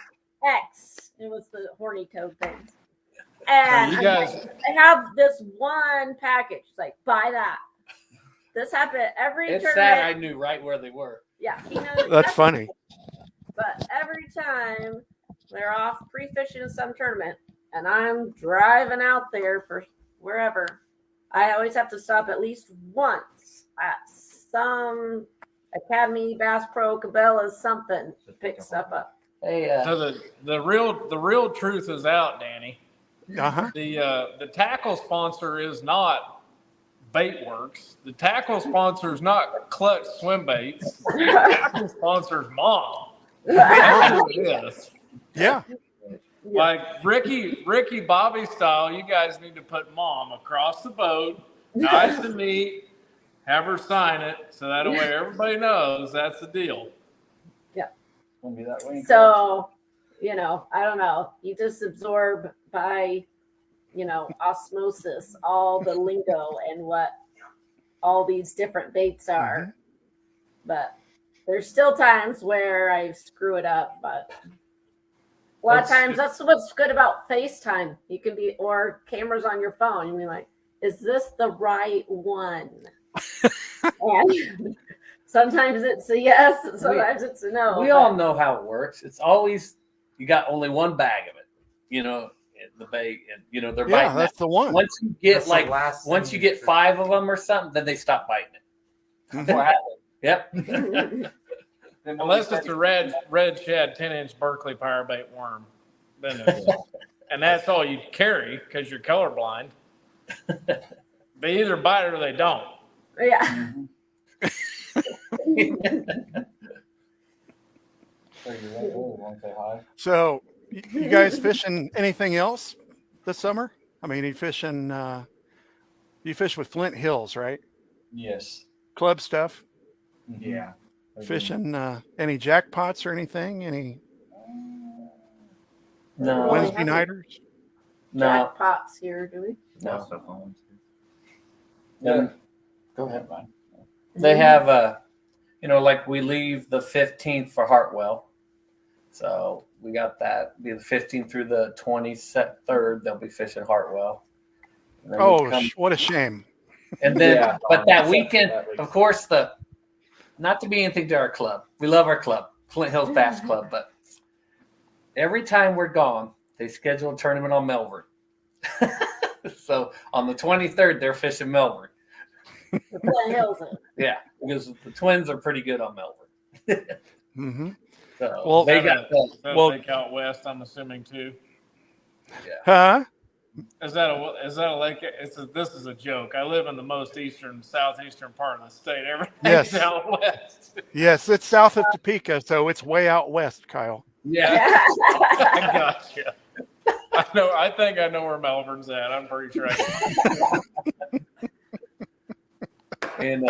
X. It was the horny toad thing. And You I'm guys- like, I have this one package. It's like, buy that. This happened every It's tournament. sad I knew right where they were. Yeah, he knows. That's funny. But every time they're off pre-fishing in some tournament, and I'm driving out there for wherever, I always have to stop at least once at some Academy, Bass Pro, Cabela's, something to pick stuff up. Hey, So the real truth is out, Danny. Uh-huh. The tackle sponsor is not Baitworks. The tackle sponsor is not Clutch Swim Baits. The tackle sponsor is Mom. That's who it is. Yeah. Like Ricky Bobby style, you guys need to put Mom across the boat, nice and neat, have her sign it, so that way everybody knows that's the deal. Gonna be that way. So, I don't know. You just absorb by, osmosis all the lingo and what all these different baits are. But there's still times where I screw it up. But a lot of times that's what's good about FaceTime. You can be, or cameras on your phone. You can be like, is this the right one? And sometimes it's a yes, and sometimes it's a no. we all know how it works. It's always, you got only one bag of it, the bait, and they're Yeah, biting. that's the one. Once you get That's the like, last once thing you you get 5 of them or something, then they stop biting it. Mhm. That's what happened. Yep. Unless it's a red shed 10-inch Berkeley power bait worm. Then and that's all you carry because you're colorblind. They either bite it or they don't. Yeah. Want to say hi? So, you guys fishing anything else this summer? I mean, you fishing? You fish with Flint Hills, right? Yes. Club stuff. Yeah. Fishing any jackpots or anything? Any No. Well, Wednesday we haven't- nighters? No. Jackpots here, do we? No. Stuff on Then Go ahead, Ryan. they have like we leave the 15th for Hartwell. So we got that. Be the 15th through the 23rd. They'll be fishing Hartwell. And then we Oh, come- what a shame. and then Yeah. but that Except weekend, for that week. of course, not to be anything to our club. We love our club, Flint Hills Bass Club, but every time we're gone, they schedule a tournament on Melbourne. So on the 23rd, they're fishing Melbourne. The Flint Hills. Yeah, because the Twins are pretty good on Melbourne. Mm-hmm. So Well, they got well- lake out west, I'm assuming too. Huh? Is that a lake? This is a joke. I live in the most southeastern part of the state. Everything's Yes. out west. Yes, it's south of Topeka, so it's way out west, Kyle. yeah. I gotcha. I know. I think I know where Melbourne's at. I'm pretty sure. And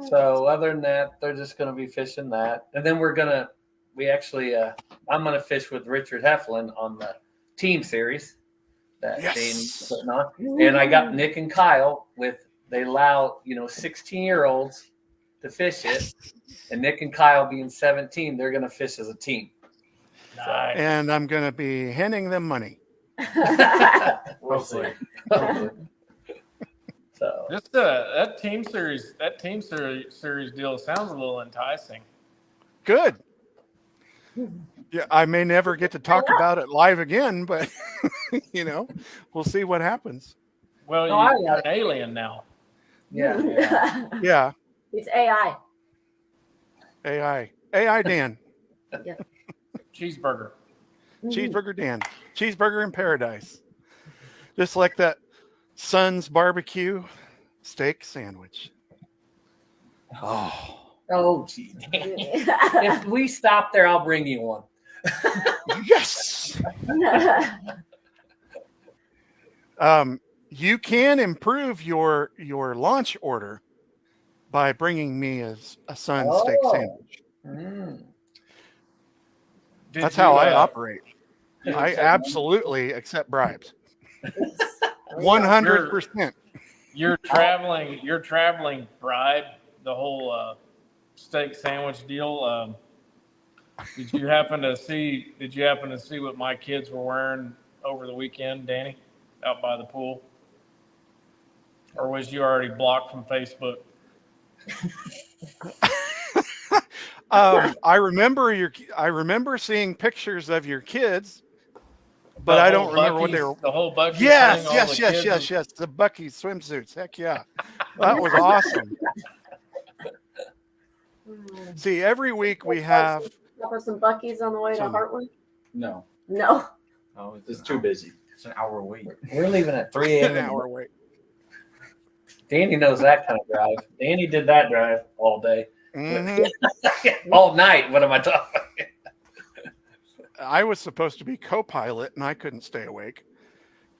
so other than that, they're just going to be fishing that, and then I'm going to fish with Richard Heflin on the team series that Yes. Danny's putting on, and I got Nick and Kyle they allow 16-year-olds to fish it, and Nick and Kyle being 17, they're going to fish as a team. Nice. And I'm going to be handing them money. We'll see. So Just that team series deal sounds a little enticing. Good. Yeah, I may never get to talk about it live again, but we'll see what happens. Well, No, I you're like an alien now. yeah. Yeah, It's AI. AI Dan, Cheeseburger. Cheeseburger Dan, Cheeseburger in Paradise, just like that Son's barbecue steak sandwich. Oh, Oh, gee. If we stop there, I'll bring you one. yes. You can improve your launch order by bringing me a Son's steak Oh. sandwich. Mm. That's how I operate. I absolutely accept bribes. 100%. Your traveling bribe, the whole steak sandwich deal. Did you happen to see what my kids were wearing over the weekend, Danny, out by the pool? Or was you already blocked from Facebook? I remember seeing pictures of your kids, but The I whole don't remember what they were. Buc-ee's- The whole Buc-ee's Yes, thing, all yes, the yes, kids yes, yes. The Bucky swimsuits. Heck yeah. That was awesome. See, every week we have Stop at some Buc-ee's on the way to Some- Heartland? No, No. Oh, it's too busy. It's an hour a week. We're leaving at 3 an a.m. hour wait. Danny knows that kind of drive. Danny did that drive all day. Mhm. All night. What am I talking? I was supposed to be co-pilot and I couldn't stay awake,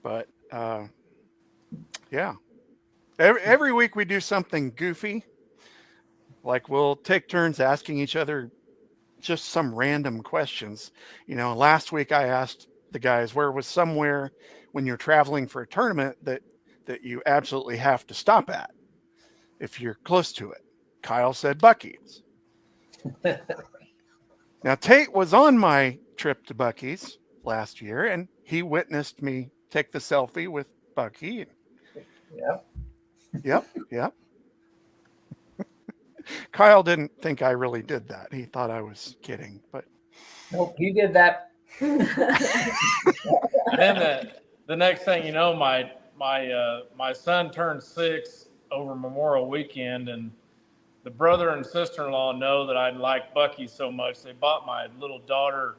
but yeah. Every week we do something goofy, like we'll take turns asking each other just some random questions. Last week I asked the guys, where was somewhere when you're traveling for a tournament that you absolutely have to stop at if you're close to it? Kyle said Buc-ee's. Now Tate was on my trip to Buc-ee's last year and he witnessed me take the selfie with Buc-ee. Yep. Yep. Kyle didn't think I really did that. He thought I was kidding, but Nope, he did that. And then the next thing you know, my son turned 6 over Memorial Weekend, and the brother and sister-in-law know that I like Buc-ee's so much. They bought my little daughter,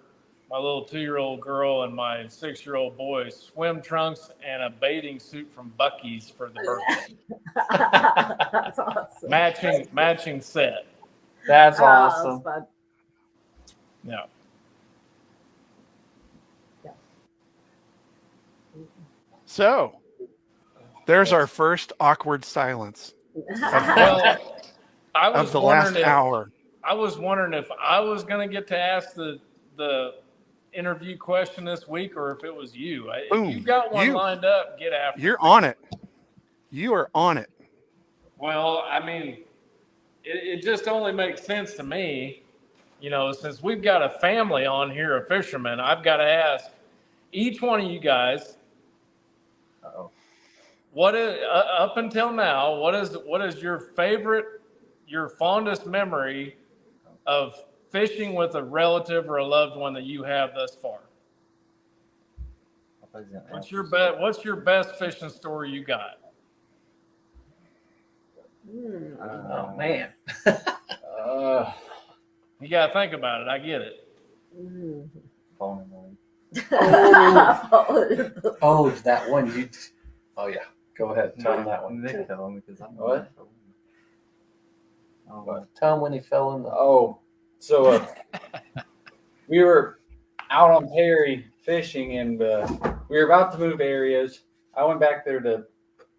my little 2-year-old girl, and my 6-year-old boy swim trunks and a bathing suit from Buc-ee's for the birthday. That's awesome. Matching set. That's Oh, awesome. fun. Yeah. So there's our first awkward silence Well, I was of the last wondering hour. I was wondering if I was going to get to ask the interview question this week, or if it was you. Boom. If you've got one lined up, get after it. You're on it. You are on it. Well, I mean, it just only makes sense to me, you know, since we've got a family on here of fishermen. I've got to ask each one of you guys, what is up until now? What is your favorite, your fondest memory of fishing with a relative or a loved one that you have thus far? What's your best fishing story you got? Oh man. You got to think about it. I get it. Oh, that one you. Oh yeah. Go ahead. Tell him that one. They tell him because I'm What? Oh, Tell him when he fell in the. So we were out on Perry fishing, and we were about to move areas. I went back there to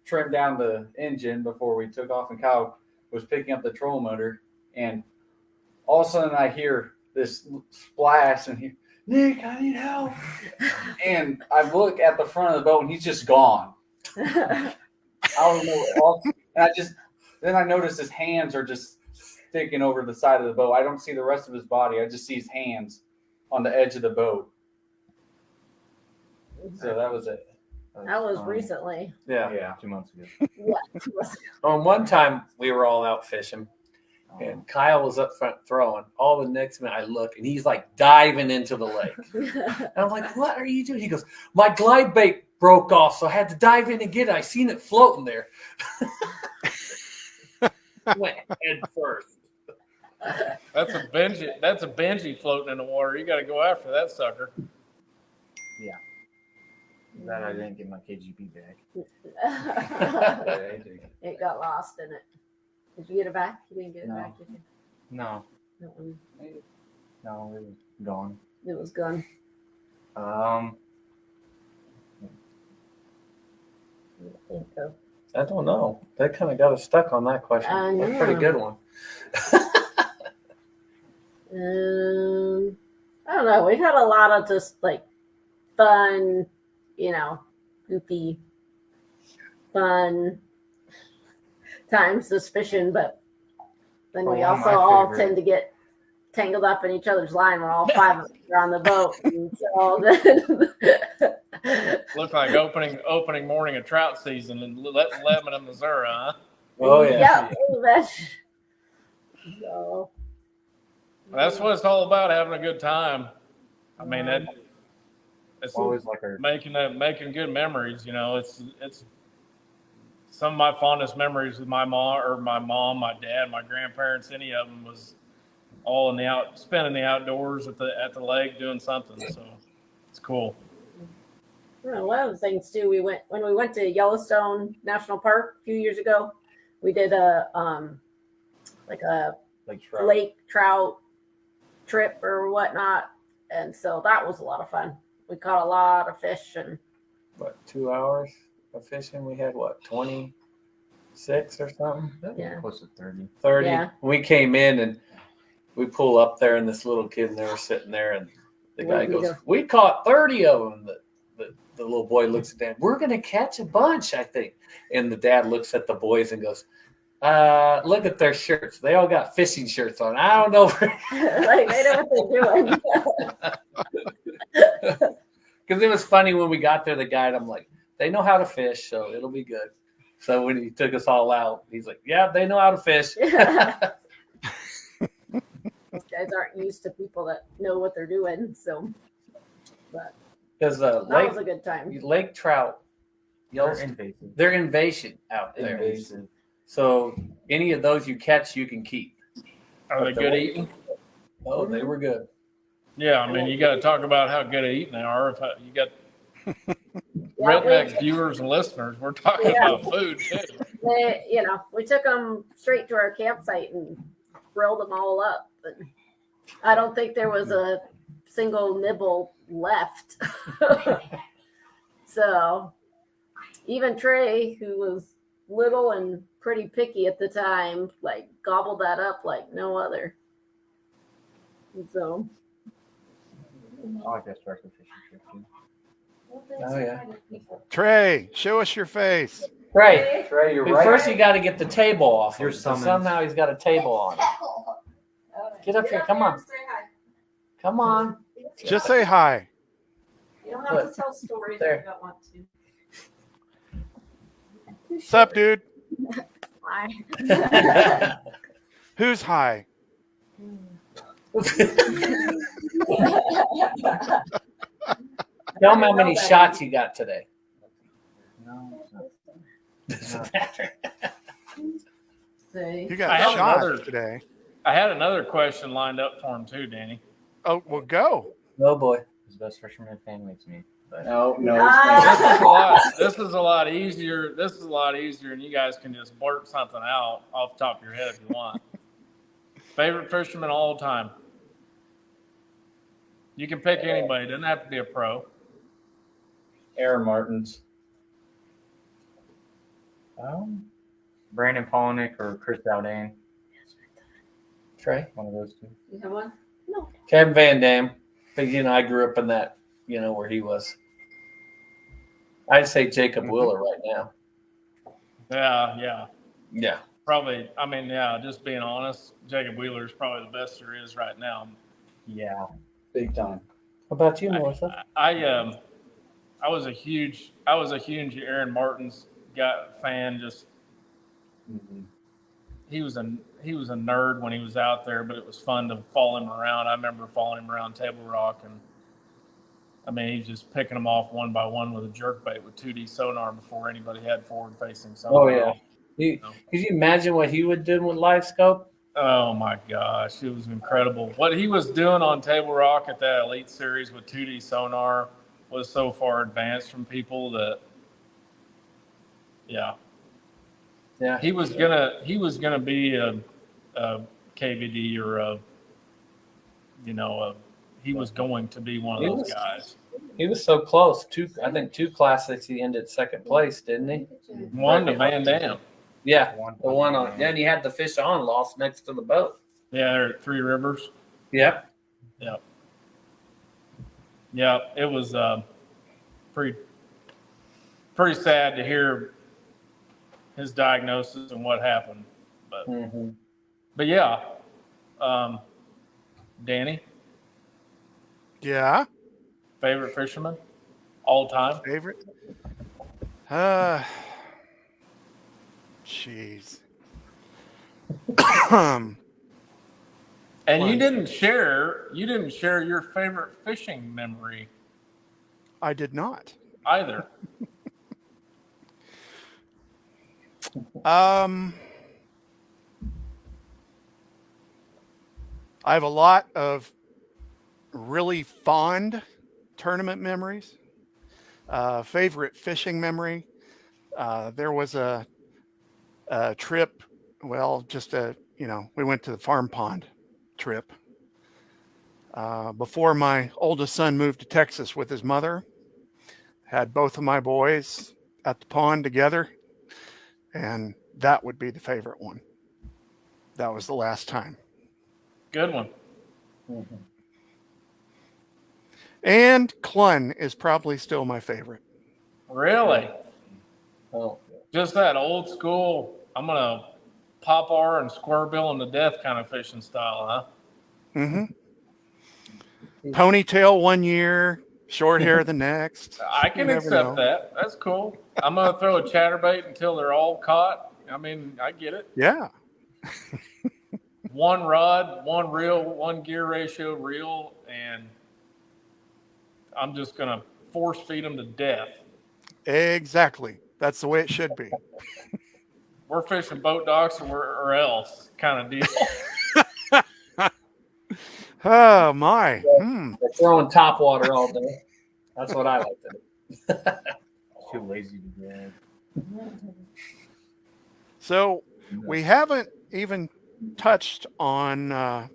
trim down the engine before we took off, and Kyle was picking up the trolling motor, and all of a sudden I hear this splash, and he, Nick, I need help. And I look at the front of the boat, and he's just gone. I don't know. Then I notice his hands are just sticking over the side of the boat. I don't see the rest of his body. I just see his hands on the edge of the boat. So that was it. That was recently. Yeah. 2 months ago. What? On one time we were all out fishing, and Kyle was up front throwing. All the next minute I look, and he's like diving into the lake. And I'm like, "What are you doing?" He goes, "My glide bait broke off, so I had to dive in and get it. I seen it floating there." Went head first. That's a Benji floating in the water. You got to go after that sucker. That I didn't get my KGP back. It got lost in it. Did you get it back? You didn't get it No. back, did you? No, That one, it was gone. it was gone. Um, I think so. I don't know. That kind of got us stuck on that question. I That's a pretty know. good one. I don't know. We've had a lot of just like fun, goofy, fun times suspicion, but then we one of also my all favorite- tend to get tangled up in each other's line when all five of us are on the boat. And so then Looked like opening morning of trout season in Lebanon, Missouri, huh? Oh yeah. Yeah, pretty much. So That's what it's all about, having a good time. I mean, it's always like our making good memories. It's some of my fondest memories with my mom, my dad, my grandparents. Any of them was all spending the outdoors at the lake doing something. So it's cool. one of the things too, when we went to Yellowstone National Park a few years ago, we did a like trout. lake trout trip or whatnot, and so that was a lot of fun. We caught a lot of fish, and 2 hours of fishing? We had 26 or something? yeah, Close to 30. 30. Yeah. We came in and we pull up there, and this little kid and they were sitting there, and the guy goes, "We caught 30 of them." The little boy looks at Dad. "We're going to catch a bunch, I think." And the dad looks at the boys and goes, "Look at their shirts. They all got fishing shirts on. I don't know." like they know what they're doing. Because it was funny when we got there, the guide, I'm like, "They know how to fish, so it'll be good." So when he took us all out, he's like, "Yeah, they know how to fish." Those guys aren't used to people that know what they're doing, so. But Because that was a good time. lake trout, They're invasive. they're invasive out there. Invasive. So any of those you catch, you can keep. Are they good eating? Oh, they were good. Yeah, I mean, you got to talk about how good at eating they are. If you got Yeah, redneck viewers and listeners, we're talking about food too. we took them straight to our campsite and grilled them all up. But I don't think there was a single nibble left. So even Trey, who was little and pretty picky at the time, like gobbled that up like no other. So I like that starts with fishing trip too. Oh, yeah. Trey, show us your face. Trey, you're but right. first you got to get the table off. You're him. So summoned. somehow he's got a table on him. Get up here. Come on. Come on. Just say hi. you don't have to tell stories There. if you don't want to. What's up, dude? Bye. Who's high? Tell him how many shots you got today. No, Doesn't matter. You I got have shot another- today. I had another question lined up for him too, Danny. Oh, well, go. Oh boy. His best fisherman fan makes me. But No. This is a lot easier. This is a lot easier, and you guys can just blurt something out off the top of your head if you want. Favorite fisherman all time. You can pick anybody. It doesn't have to be a pro. Aaron Martins. Brandon Polnick or Chris Dowdane, Trey. one of those two. You have one? No. Kevin Van Dam. But I grew up in that, where he was. I'd say Jacob Wheeler right now. Yeah. Yeah. Probably. I mean, yeah. Just being honest, Jacob Wheeler is probably the best there is right now. Yeah. Big time. What about you, Melissa? I was a huge Aaron Martins fan. Just he was a nerd when he was out there, but it was fun to follow him around. I remember following him around Table Rock, and I mean, he's just picking them off one by one with a jerkbait with 2D sonar before anybody had forward-facing sonar. Oh yeah. Could you imagine what he would do with live scope? Oh my gosh, it was incredible. What he was doing on Table Rock at that Elite Series with 2D sonar was so far advanced from people that, yeah. He was gonna be a KVD or he was going to be one of those guys. He was so close. I think two classics he ended second place, didn't he? One to Van Dam. Yeah, the one on. Then he had the fish on lost next to the boat. Yeah, they're at Three Rivers. Yep. Yeah, it was pretty sad to hear his diagnosis and what happened. But yeah, Danny, Yeah. favorite fisherman all time? Favorite? Jeez. And you didn't share your favorite fishing memory I did not. either. I have a lot of really fond tournament memories. Favorite fishing memory. There was a trip. Well, we went to the farm pond trip. Before my oldest son moved to Texas with his mother, had both of my boys at the pond together, and that would be the favorite one. That was the last time. Good one. And Clun is probably still my favorite. Really? Oh. Just that old school, I'm going to pop R and square bill him to death kind of fishing style, huh? Mm-hmm. Ponytail one year, short hair the next. I can accept that. That's cool. I'm going to throw a chatterbait until they're all caught. I mean, I get it. Yeah. One rod, one reel, one gear ratio reel, and I'm just going to force feed them to death. Exactly. That's the way it should be. we're fishing boat docks or else kind of deal. Oh my. They're throwing top water all day. That's what I like to do. Too lazy to grab. So we haven't even touched on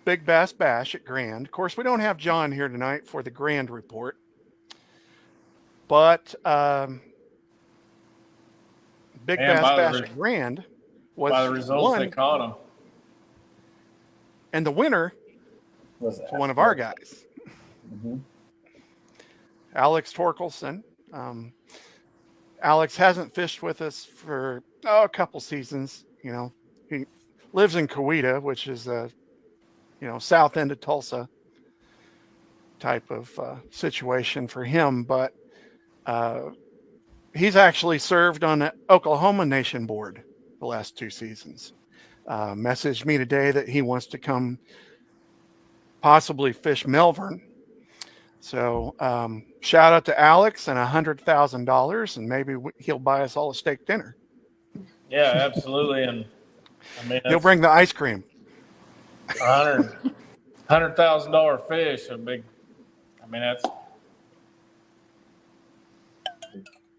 Big Bass Bash at Grand. Of course, we don't have John here tonight for the Grand report, but Big And Bass Bash at Grand was by the results, they won, caught him. and the winner Was was one of our guys, Mm-hmm. Alex Torkelson. Alex hasn't fished with us for a couple seasons. You know, he lives in Coweta, which is south end of Tulsa type of situation for him. But he's actually served on the Oklahoma Nation board the last 2 seasons. Messaged me today that he wants to come possibly fish Melbourne. So shout out to Alex and $100,000, and maybe he'll buy us all a steak dinner. Yeah, absolutely. And I mean, He'll bring the ice cream. $100,000 fish. A big. I mean,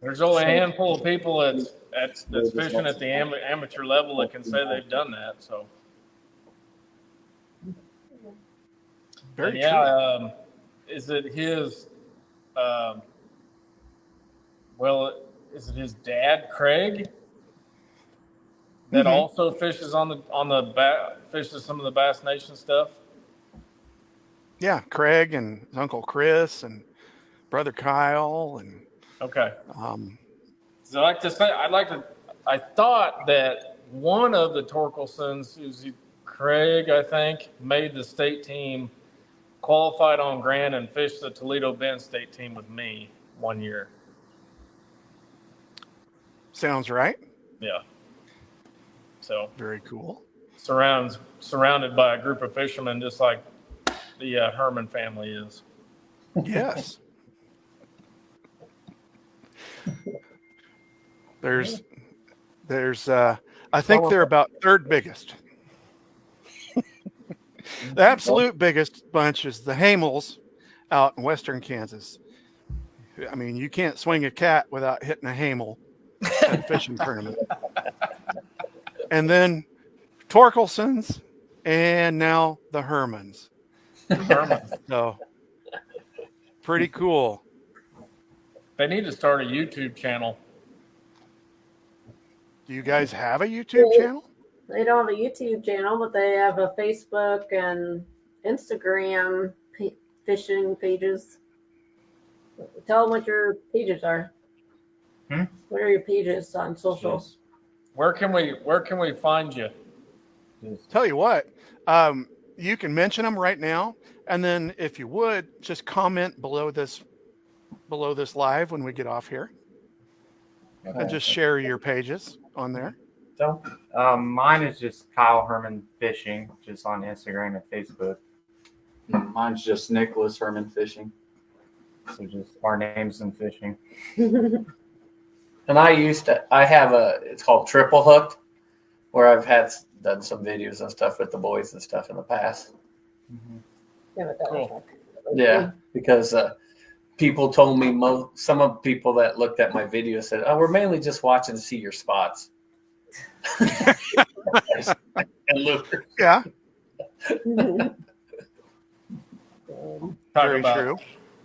there's only a handful of people that's fishing at the amateur level that can say they've done that. So Very true. Is it his? Is it his dad, Craig, that also fishes fishes some of the Bass Nation stuff? Yeah, Craig and his Uncle Chris and brother Kyle and Okay. So I thought that one of the Torkelsons, who's Craig, I think, made the state team, qualified on Grand, and fished the Toledo Bend state team with me one year. Sounds right. Yeah. So very cool. Surrounded by a group of fishermen, just like the Herman family is. Yes. There's I think they're about third biggest. The absolute biggest bunch is the Hamels out in western Kansas. I mean, you can't swing a cat without hitting a Hamel at a fishing tournament. And then Torkelson's, and now the Hermans. So pretty cool. They need to start a YouTube channel. Do you guys have a YouTube channel? They don't have a YouTube channel, but they have a Facebook and Instagram fishing pages. Tell them what your pages are. What are your pages on socials? Where can we find you? Tell you what, you can mention them right now, and then if you would, just comment below this live when we get off here, and just share your pages on there. So, mine is just Kyle Herman Fishing, just on Instagram and Facebook. Mine's just Nicholas Herman Fishing. So just our names and fishing. And I have it's called Triple Hooked, where I've done some videos and stuff with the boys and stuff in the past. Cool. Yeah, because people told me, some of the people that looked at my video said, "Oh, we're mainly just watching to see your spots." And look, yeah.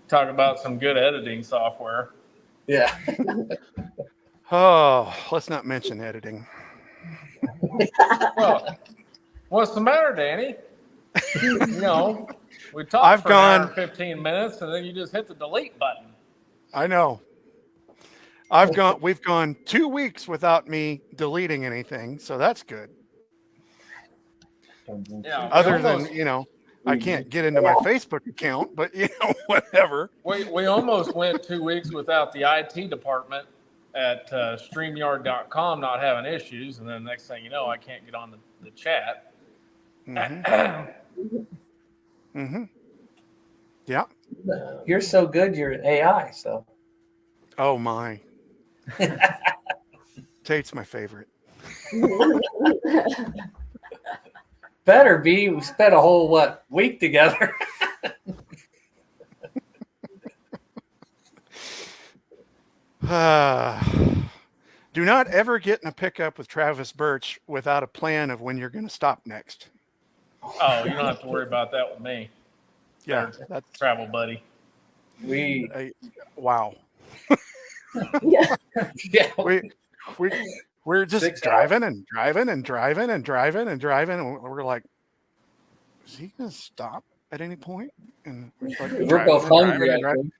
Talk about some good editing software. Yeah. Oh, let's not mention editing. Well, what's the matter, Danny? We talked for an hour and 15 minutes, and then you just hit the delete button. I know. We've gone 2 weeks without me deleting anything, so that's good. Yeah. Other than, I can't get into my Facebook account, but whatever. We almost went 2 weeks without the IT department at StreamYard.com not having issues, and then next thing you know, I can't get on the chat. Yeah. You're so good. You're an AI. So. Oh my. Tate's my favorite. Better be. We spent a whole week together. Do not ever get in a pickup with Travis Birch without a plan of when you're going to stop next. Oh, you don't have to worry about that with me. Yeah, Our that's travel buddy. wow. Yeah. Yeah. We're just 6 driving and driving and driving and driving and driving, and we're like, is he going to stop at any point? And we're like, We're driving both and hungry. driving and I driving.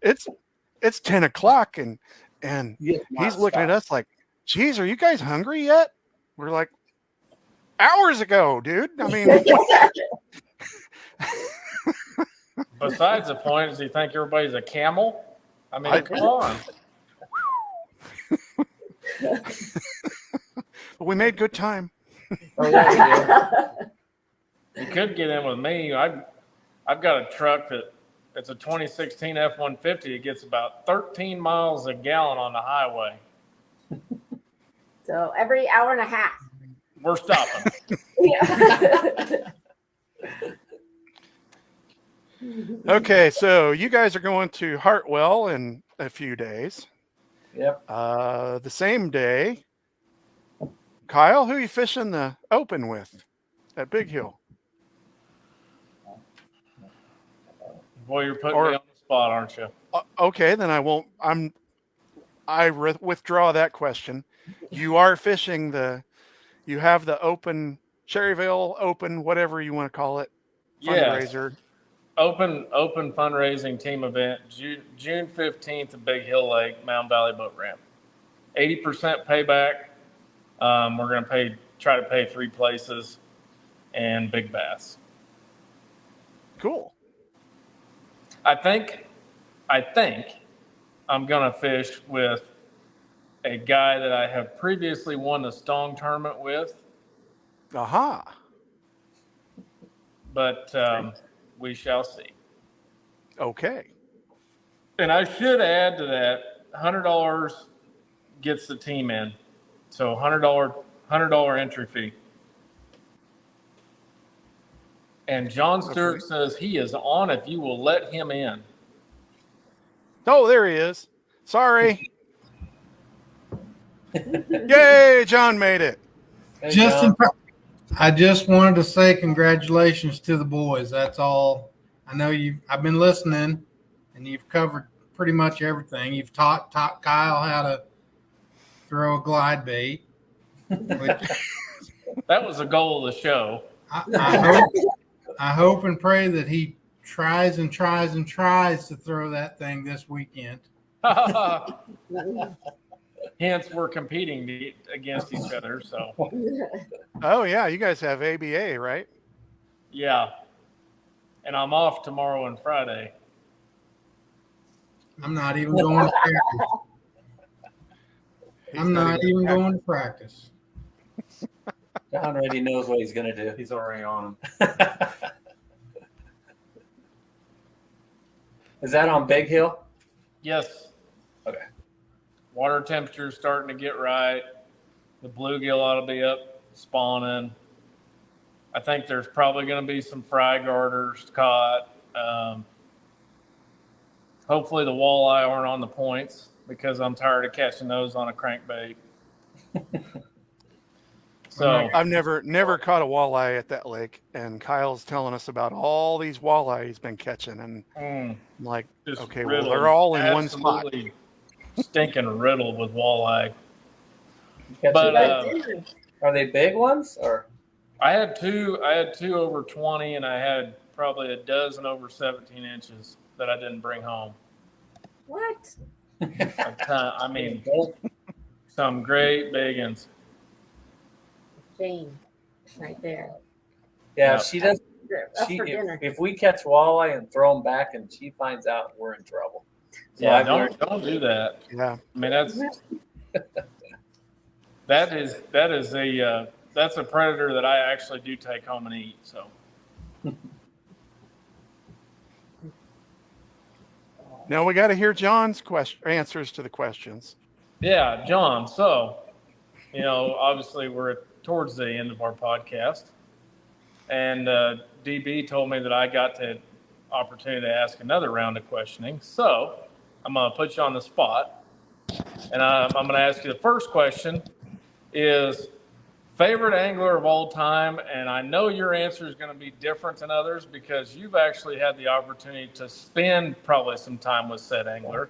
think. It's 10 o'clock and Yeah, he's looking at us like, geez, are you guys hungry yet? We're like, hours ago, dude. I mean, Besides the point, does he think everybody's a camel? I mean, come on. but we made good time. Oh, yeah, You could get in with me. I've got a truck it's a 2016 F-150. It gets about 13 miles a gallon on the highway. So every hour and a half. We're stopping. Yeah. Okay, so you guys are going to Hartwell in a few days. Yep. The same day, Kyle, who are you fishing the open with at Big Hill? Boy, you're putting me on the spot, aren't you? Okay, then I won't. Withdraw that question. You are fishing you have the open Cherryville Open, whatever you want to call it, fundraiser. Yes. Open fundraising team event, June 15th at Big Hill Lake, Mound Valley Boat Ramp. 80% payback. We're going to try to pay 3 places and big bass. Cool. I think I'm going to fish with a guy that I have previously won the Stong tournament with. Aha. But we shall see. Okay. And I should add to that, $100 gets the team in. So $100 entry fee. And John Stewart says he is on if you will let him in. Oh, there he is. Sorry. Yay, John made it. Hey, Justin, John. I just wanted to say congratulations to the boys. That's all. I know I've been listening, and you've covered pretty much everything. You've taught Kyle how to throw a glide bait. Which That was the goal of the show. I hope and pray that he tries and tries and tries to throw that thing this weekend. Hence, we're competing against each other. So, Oh, yeah. You guys have ABA, right? yeah. And I'm off tomorrow and Friday. I'm not even going to practice. I'm not even going to practice. John already knows what he's going to do. He's already on him. Is that on Big Hill? Yes. Okay. Water temperature's starting to get right. The bluegill ought to be up spawning. I think there's probably going to be some fry garters caught. Hopefully the walleye aren't on the points because I'm tired of catching those on a crankbait. So I've never caught a walleye at that lake, and Kyle's telling us about all these walleye he's been catching, and I'm like, just okay, riddled, well, they're all in one spot. absolutely stinking riddled with walleye. Catch But it. Are they big ones or? I had two over 20, and I had probably a dozen over 17 inches that I didn't bring home. What? I mean, some great big ones. Shame. Right there. Yeah, Yep. she does. That's for dinner. If we catch walleye and throw them back, and she finds out, we're in trouble. So Yeah, I've learned- don't do that. Yeah. I mean, that's a predator that I actually do take home and eat. So Now we got to hear John's answers to the questions. Yeah, John. So, obviously we're towards the end of our podcast, and DB told me that I got the opportunity to ask another round of questioning. So, I'm going to put you on the spot, and I'm going to ask you the first question is favorite angler of all time, and I know your answer is going to be different than others because you've actually had the opportunity to spend probably some time with said angler.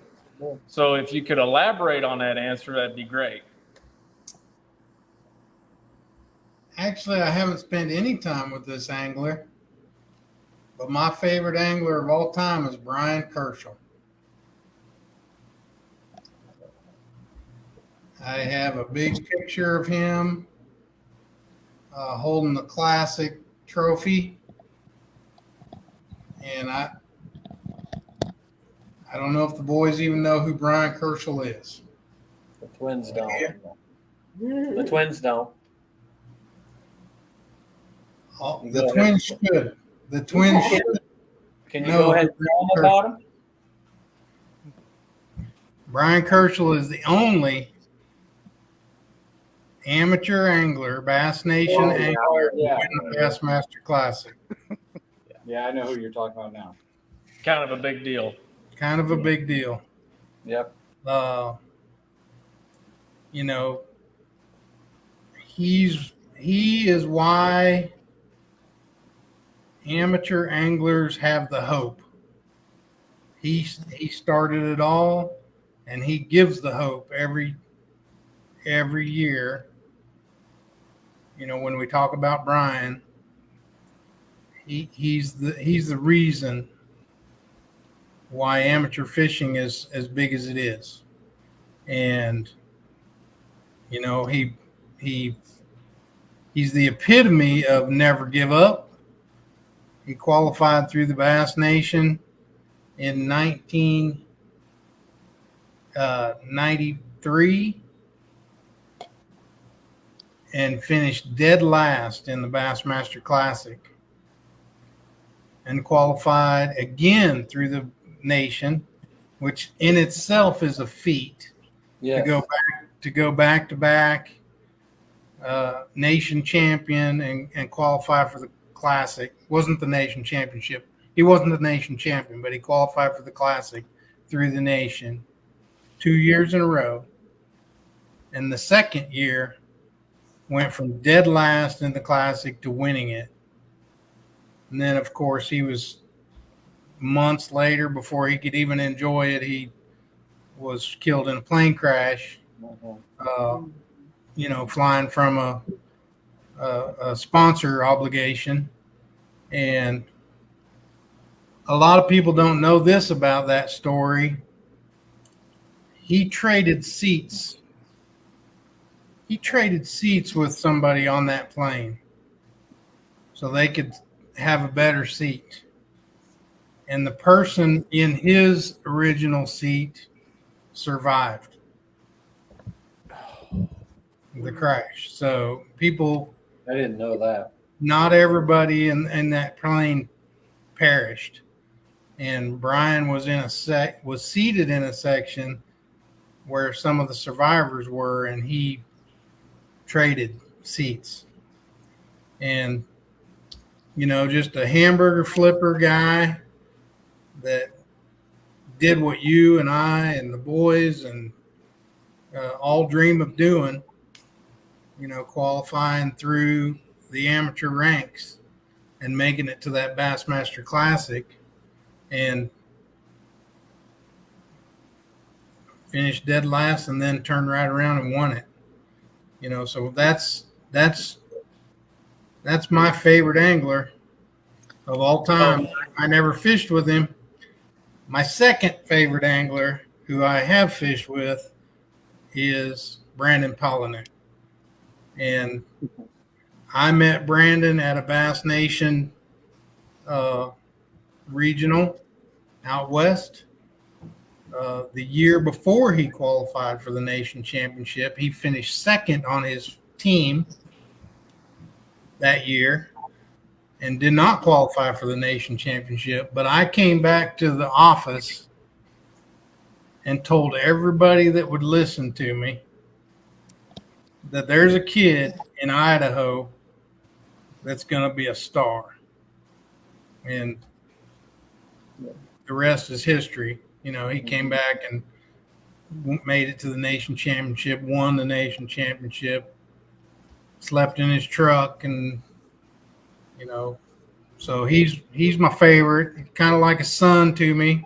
So if you could elaborate on that answer, that'd be great. Actually, I haven't spent any time with this angler, but my favorite angler of all time is Brian Kerschel. I have a big picture of him holding the classic trophy, and I don't know if the boys even know who Brian Kerschel is. The Twins don't. Yeah. The Twins don't. The Twins should. The Twins should. Can you go ahead and tell them about him? Brian Kerschel is the only amateur angler, Bass Nation angler, yeah. to win the Bassmaster Classic. Yeah, I know who you're talking about now. Kind of a big deal. Kind of a big deal. Yep. He is why amateur anglers have the hope. He started it all, and he gives the hope every year. When we talk about Brian, he's the reason why amateur fishing is as big as it is. And he's the epitome of never give up. He qualified through the Bass Nation in 1993 and finished dead last in the Bassmaster Classic, and qualified again through the Nation, which in itself is a feat. Yes. To go back to back Nation champion and qualify for the Classic. Wasn't the Nation championship. He wasn't the Nation champion, but he qualified for the Classic through the Nation 2 years in a row. And the second year went from dead last in the Classic to winning it. And then, of course, he was months later, before he could even enjoy it, he was killed in a plane crash, flying from a sponsor obligation. And a lot of people don't know this about that story. He traded seats. He traded seats with somebody on that plane so they could have a better seat. And the person in his original seat survived the crash. So people, I didn't know that. not everybody in that plane perished. And Brian was was seated in a section where some of the survivors were, and he traded seats. And just a hamburger flipper guy that did what you and I and the boys and all dream of doing, qualifying through the amateur ranks and making it to that Bassmaster Classic, and finished dead last and then turned right around and won it. So that's my favorite angler of all time. I never fished with him. My second favorite angler who I have fished with is Brandon Polinick. And I met Brandon at a Bass Nation regional out west. The year before he qualified for the Nation Championship, he finished second on his team that year and did not qualify for the Nation Championship. But I came back to the office and told everybody that would listen to me that there's a kid in Idaho that's going to be a star. And the rest is history. You know, he came back and made it to the nation championship, won the nation championship, slept in his truck, and, you know, so he's my favorite, kind of like a son to me.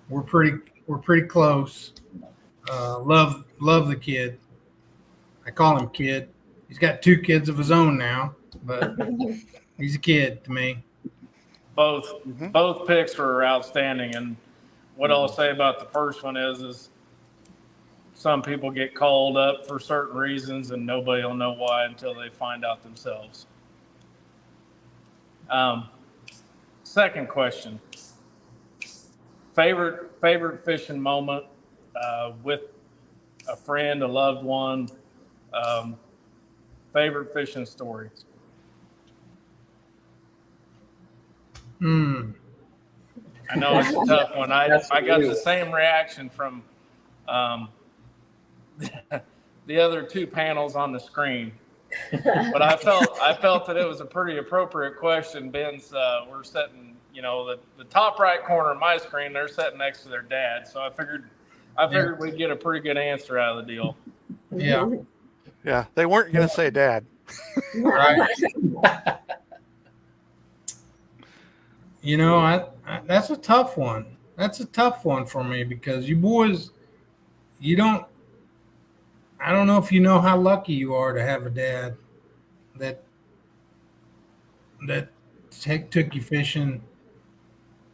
We're pretty close. Love the kid. I call him kid. He's got 2 kids of his own now, but he's a kid to me. Both picks were outstanding, and what I'll say about the first one is some people get called up for certain reasons, and nobody will know why until they find out themselves. Second question: favorite fishing moment with a friend, a loved one. Favorite fishing story. I know it's a tough one. I got the same reaction from the other 2 panels on the screen, but I felt that it was a pretty appropriate question. Ben's we're sitting, you know, the top right corner of my screen. They're sitting next to their dad, so I figured we'd get a pretty good answer out of the deal. Yeah. Yeah, they weren't going to say dad. Right. You know, I that's a tough one. That's a tough one for me because you boys, I don't know if you know how lucky you are to have a dad that took you fishing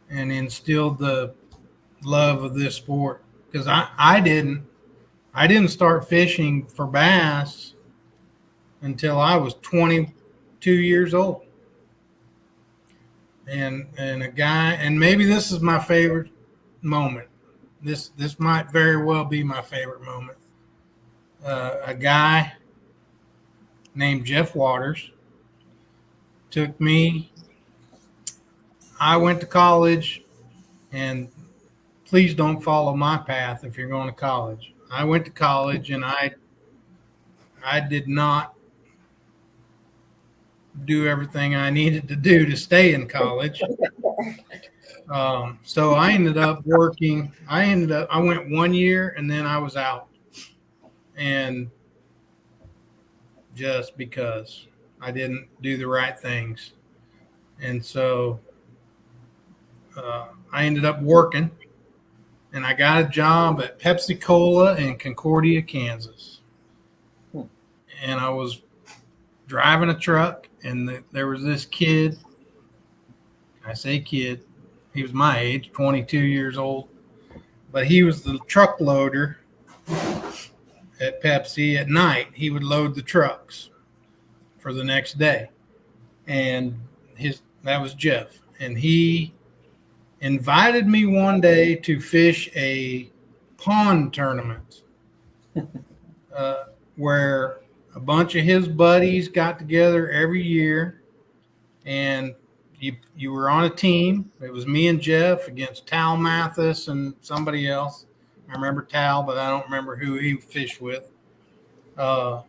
and instilled the love of this sport. Because I didn't start fishing for bass until I was 22 years old. And a guy, and maybe this is my favorite moment. This might very well be my favorite moment. A guy named Jeff Waters took me. I went to college, and please don't follow my path if you're going to college. I went to college, and I did not do everything I needed to do to stay in college. So I ended up working. I went 1 year and then I was out. And just because I didn't do the right things. And so I ended up working, and I got a job at Pepsi Cola in Concordia, Kansas. And I was driving a truck, and there was this kid. I say kid. He was my age, 22 years old. But he was the truck loader at Pepsi. At night, he would load the trucks for the next day. And that was Jeff. And he invited me one day to fish a pond tournament where a bunch of his buddies got together every year, and you were on a team. It was me and Jeff against Tal Mathis and somebody else. I remember Tal, but I don't remember who he fished with. And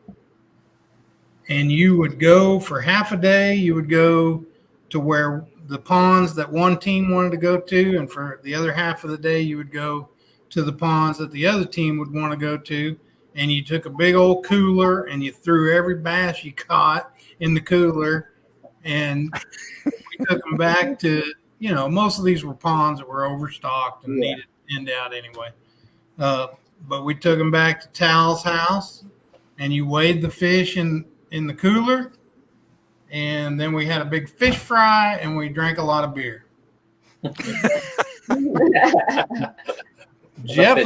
you would go for half a day. You would go to where the ponds that one team wanted to go to, and for the other half of the day, you would go to the ponds that the other team would want to go to. And you took a big old cooler and you threw every bass you caught in the cooler, and we took them back to, most of these were ponds that were overstocked and needed to end out anyway. But we took them back to Tal's house, and you weighed the fish in the cooler, and then we had a big fish fry, and we drank a lot of beer. Jeff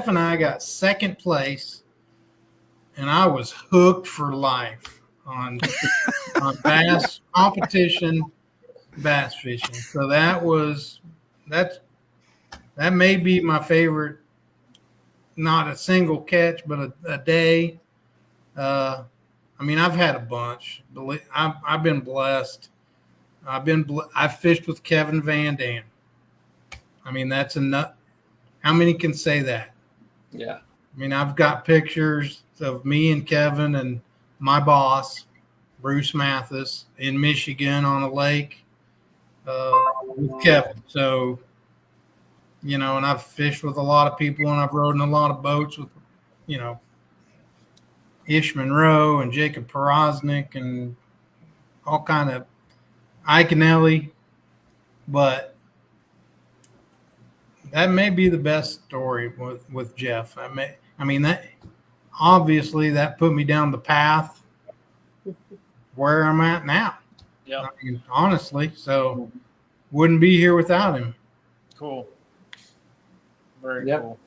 and I got second place, and I was hooked for life on bass competition, bass fishing. So that may be my favorite. Not a single catch, but a day. I've had a bunch. I've been blessed. I've fished with Kevin Van Dam. I mean, that's enough. How many can say that? Yeah. I mean, I've got pictures of me and Kevin and my boss, Bruce Mathis, in Michigan on a lake with Kevin. So, you know, and I've fished with a lot of people, and I've rode in a lot of boats with, you know, Ish Monroe and Jacob Porosnik and all kind of Iconelli. But that may be the best story with Jeff. I mean that obviously that put me down the path where I'm at now. Yep. I mean, honestly, so wouldn't be here without him. Cool. Very Yep. cool.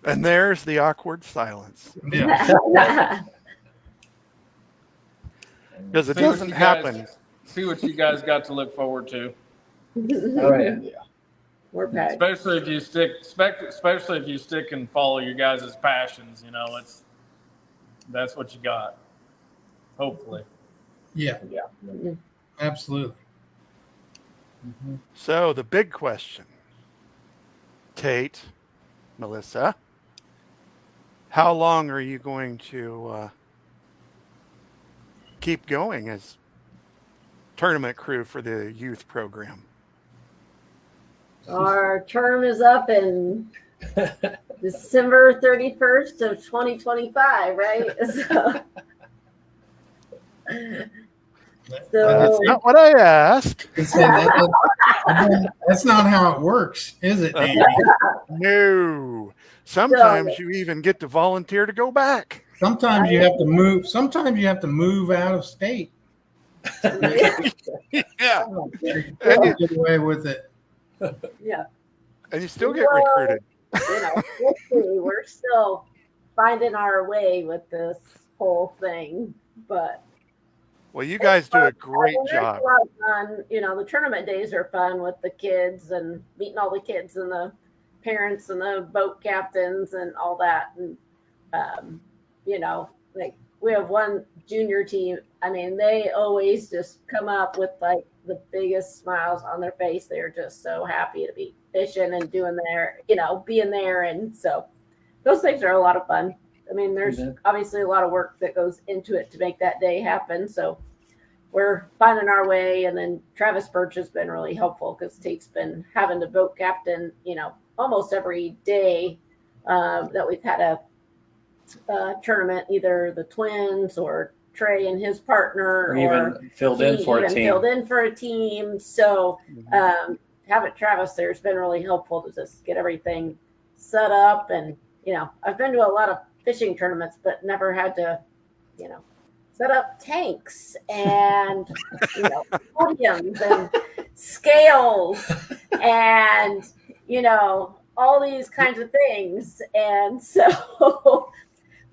And there's the awkward silence Yeah. because it See what doesn't you happen. guys- See what you guys got to look forward to, Oh yeah. We're back. especially if you stick and follow your guys' passions. You know, that's what you got. Hopefully. Yeah. Yeah. Absolutely. So the big question, Tate, Melissa, how long are you going to keep going as tournament crew for the youth program? Our term is up in December 31st of 2025, right? That's So not what I asked. That's not how it works, is it, Danny? No. Sometimes you even get to volunteer to go back. Sometimes you have to move. Sometimes you have to move out of state. Yeah. And get away with it. yeah, And you still get Well, recruited. you know, we'll see. We're still finding our way with this whole thing, but Well, you guys do a great there's job. a lot of fun. You know, the tournament days are fun with the kids and meeting all the kids and the parents and the boat captains and all that. And, you know, like we have one junior team. I mean, they always just come up with like the biggest smiles on their face. They're just so happy to be fishing and doing their, you know, being there. And so those things are a lot of fun. I mean, there's obviously a lot of work that goes into it to make that day happen. So we're finding our way. And then Travis Birch has been really helpful because Tate's been having to boat captain, you know, almost every day that we've had a tournament, either the twins or Trey and his partner, Or even filled in for a team. Filled in for a team. So having Travis there's been really helpful to just get everything set up. And, you know, I've been to a lot of fishing tournaments, but never had to, you know, set up tanks and, you know, podiums and scales and, you know, all these kinds of things. And so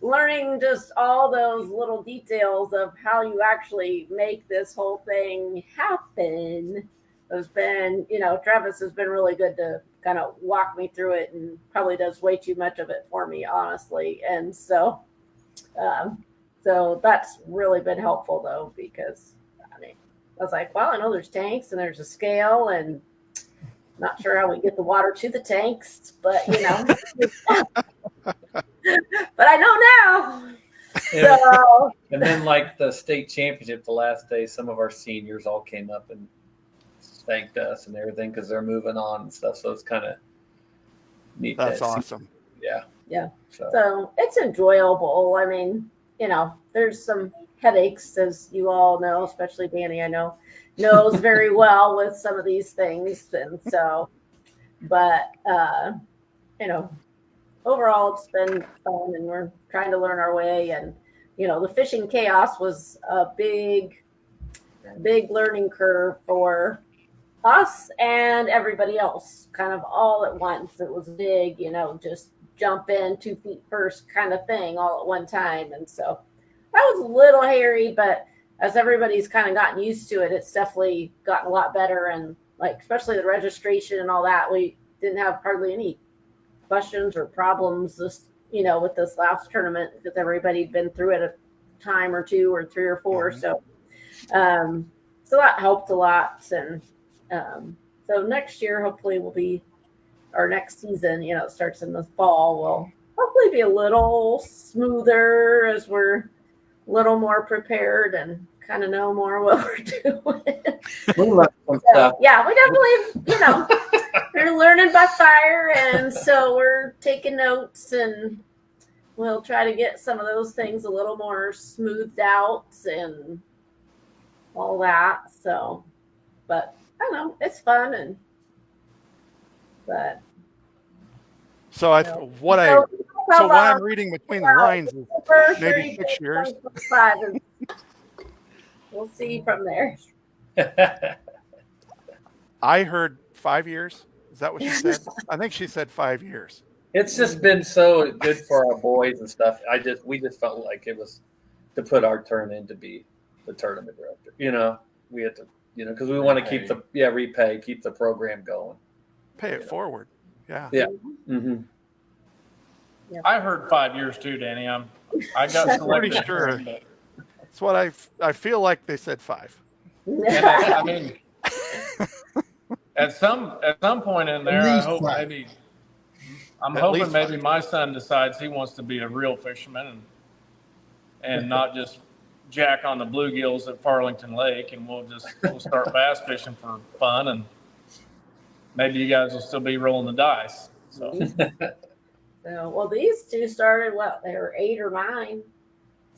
learning just all those little details of how you actually make this whole thing happen has been, you know, Travis has been really good to kind of walk me through it and probably does way too much of it for me, honestly. And so, so that's really been helpful though, because I mean, I was like, well, I know there's tanks and there's a scale and not sure how we get the water to the tanks, but you know, but I know now. So, And then like the state championship, the last day, some of our seniors all came up and thanked us and everything because they're moving on and stuff. So it's kind of neat. That's to see. awesome. Yeah. yeah. So So it's enjoyable. I mean, you know, there's some headaches, as you all know, especially Danny, I know, knows very well with some of these things. And so, but, you know, overall it's been fun and we're trying to learn our way. And, you know, the fishing chaos was a big learning curve for us and everybody else, kind of all at once. It was big, you know, just jump in 2 feet first kind of thing all at one time. And so that was a little hairy, but as everybody's kind of gotten used to it, it's definitely gotten a lot better. And like, especially the registration and all that, we didn't have hardly any questions or problems this, you know, with this last tournament because everybody'd been through it a time or two or 3 or 4. So So that helped a lot. And so next year, hopefully, will be our next season. You know, it starts in the fall. Will hopefully be a little smoother as we're a little more prepared and kind of know more what we're doing. We learned some So, stuff. yeah, we definitely, we're learning by fire, and so we're taking notes, and we'll try to get some of those things a little more smoothed out and all that. So, but I don't know, it's fun, but So what I'm reading between the lines is maybe 6 years. And we'll see from there. I heard 5 years. Is that what she said? I think she said 5 years. It's just been so good for our boys and stuff. We just felt like it was to put our turn in to be the tournament director. We had to, because we want to keep keep the program going. Pay it forward. Yeah. Yeah. Mm-hmm. I heard 5 years too, Danny. I got Pretty selected. sure. That's what I feel like they said 5. And I mean, at some point in there, I hope maybe I'm hoping maybe my son decides he wants to be a real fisherman and not just jack on the bluegills at Farlington Lake, and we'll start bass fishing for fun, and maybe you guys will still be rolling the dice. So, well, these two started they were 8 or 9.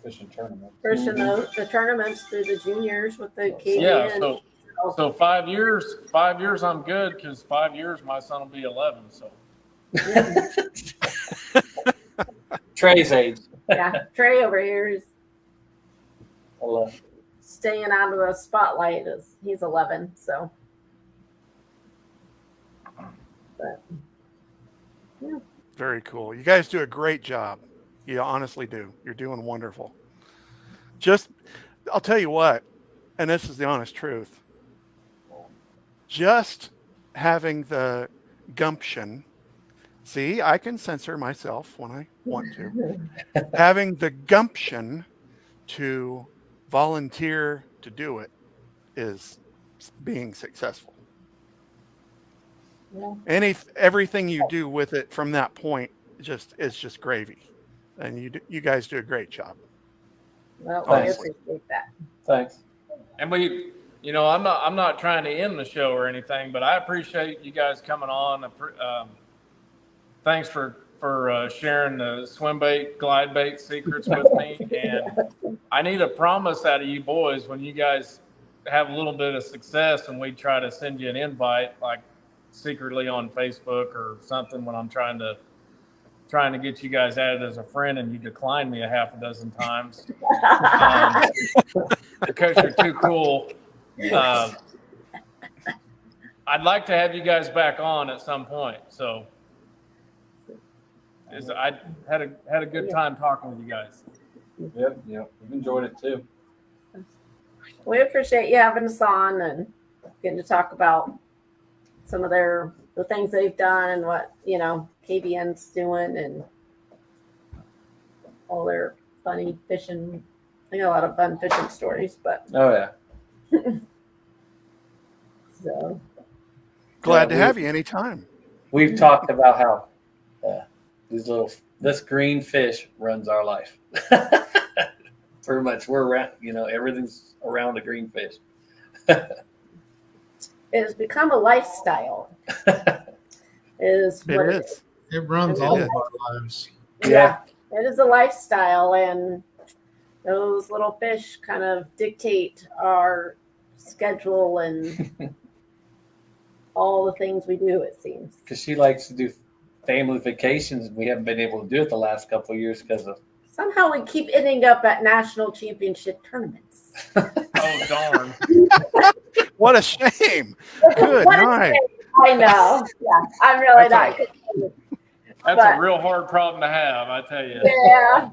Fishing tournament. Fishing the tournaments through the juniors with the kids. Yeah, so 5 years, I'm good, because 5 years my son will be 11. So Trey's age. Yeah, Trey over here is 11. staying out of the spotlight. He's 11. So, but yeah. Very cool. You guys do a great job. You honestly do. You're doing wonderful. I'll tell you what, and this is the honest truth. Just having the gumption, see, I can censor myself when I want to. Having the gumption to volunteer to do it is being successful. Yeah. Everything you do with it from that point is just gravy, and you guys do a great job. Well, I appreciate that. Thanks. And I'm not trying to end the show or anything, but I appreciate you guys coming on. Thanks for sharing the swim bait, glide bait secrets with me. And I need a promise out of you boys when you guys have a little bit of success, and we try to send you an invite, like secretly on Facebook or something, when I'm trying to get you guys added as a friend, and you decline me a half a dozen times because you're too cool. I'd like to have you guys back on at some point. So I had a good time talking with you guys. Yep. We've enjoyed it too. We appreciate you having us on and getting to talk about some of the things they've done and what KBN's doing and all their funny fishing. I got a lot of fun fishing stories, but Oh yeah. so Glad to have you anytime. We've talked about how this green fish runs our life. Pretty much, we're around. Everything's around the green fish. it has become a lifestyle. It runs all of our lives. Yeah, it is a lifestyle, and those little fish kind of dictate our schedule and all the things we do, it seems. Because she likes to do family vacations. We haven't been able to do it the last couple of years because of. Somehow we keep ending up at national championship tournaments. Oh, darn. What a shame. Good night. I know. Yeah, I'm really not. That's a real hard problem to have, I tell you. Yeah.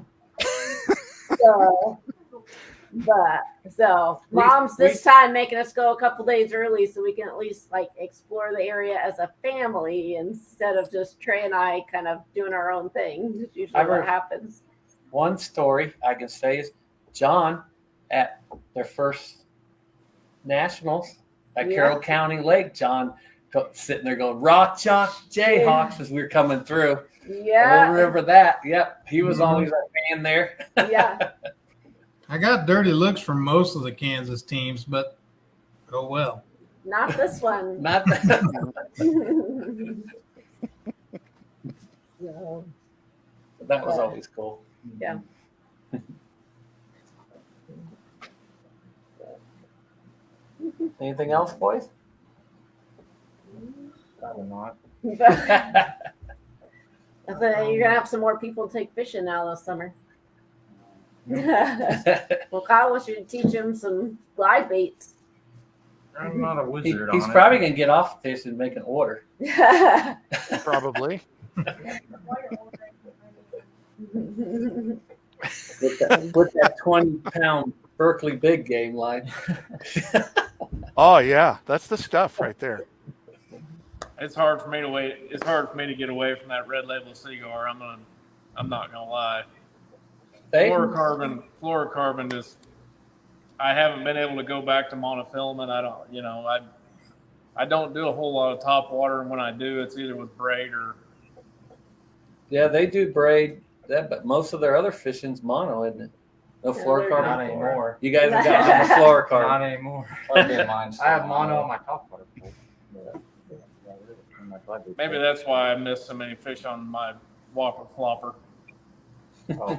So mom's this time making us go a couple days early so we can at least explore the area as a family instead of just Trey and I kind of doing our own thing. That's usually what happens. One story I can say is John at their first nationals at Yeah. Carroll County Lake. John sitting there going, Rock Chalk Jayhawks as we were coming through. Yeah. I remember that. Yep. He was always a fan there. Yeah. I got dirty looks from most of the Kansas teams, but oh well. Not this one. Not that. No. That was always cool. Yeah. Anything else, boys? Probably not. I think you're gonna have some more people take fishing now this summer. Well, Kyle, we should teach him some glide baits. I'm not a wizard He's on it. probably gonna get off this and make an order. Probably. With that 20-pound Berkeley big game line. Oh yeah, that's the stuff right there. It's hard for me to wait. It's hard for me to get away from that red label cigar. I'm not gonna lie. Hey, Fluorocarbon is. I haven't been able to go back to monofilament. I don't do a whole lot of top water, and when I do, it's either with braid or. yeah, they do braid that, but most of their other fishing's mono, isn't it? No Yeah, fluorocarbon. Not anymore. You guys have got on the fluorocarbon. Not anymore. Okay, mine's I have mono on my top water pool. Maybe that's why I miss so many fish on my Whopper flopper. Oh,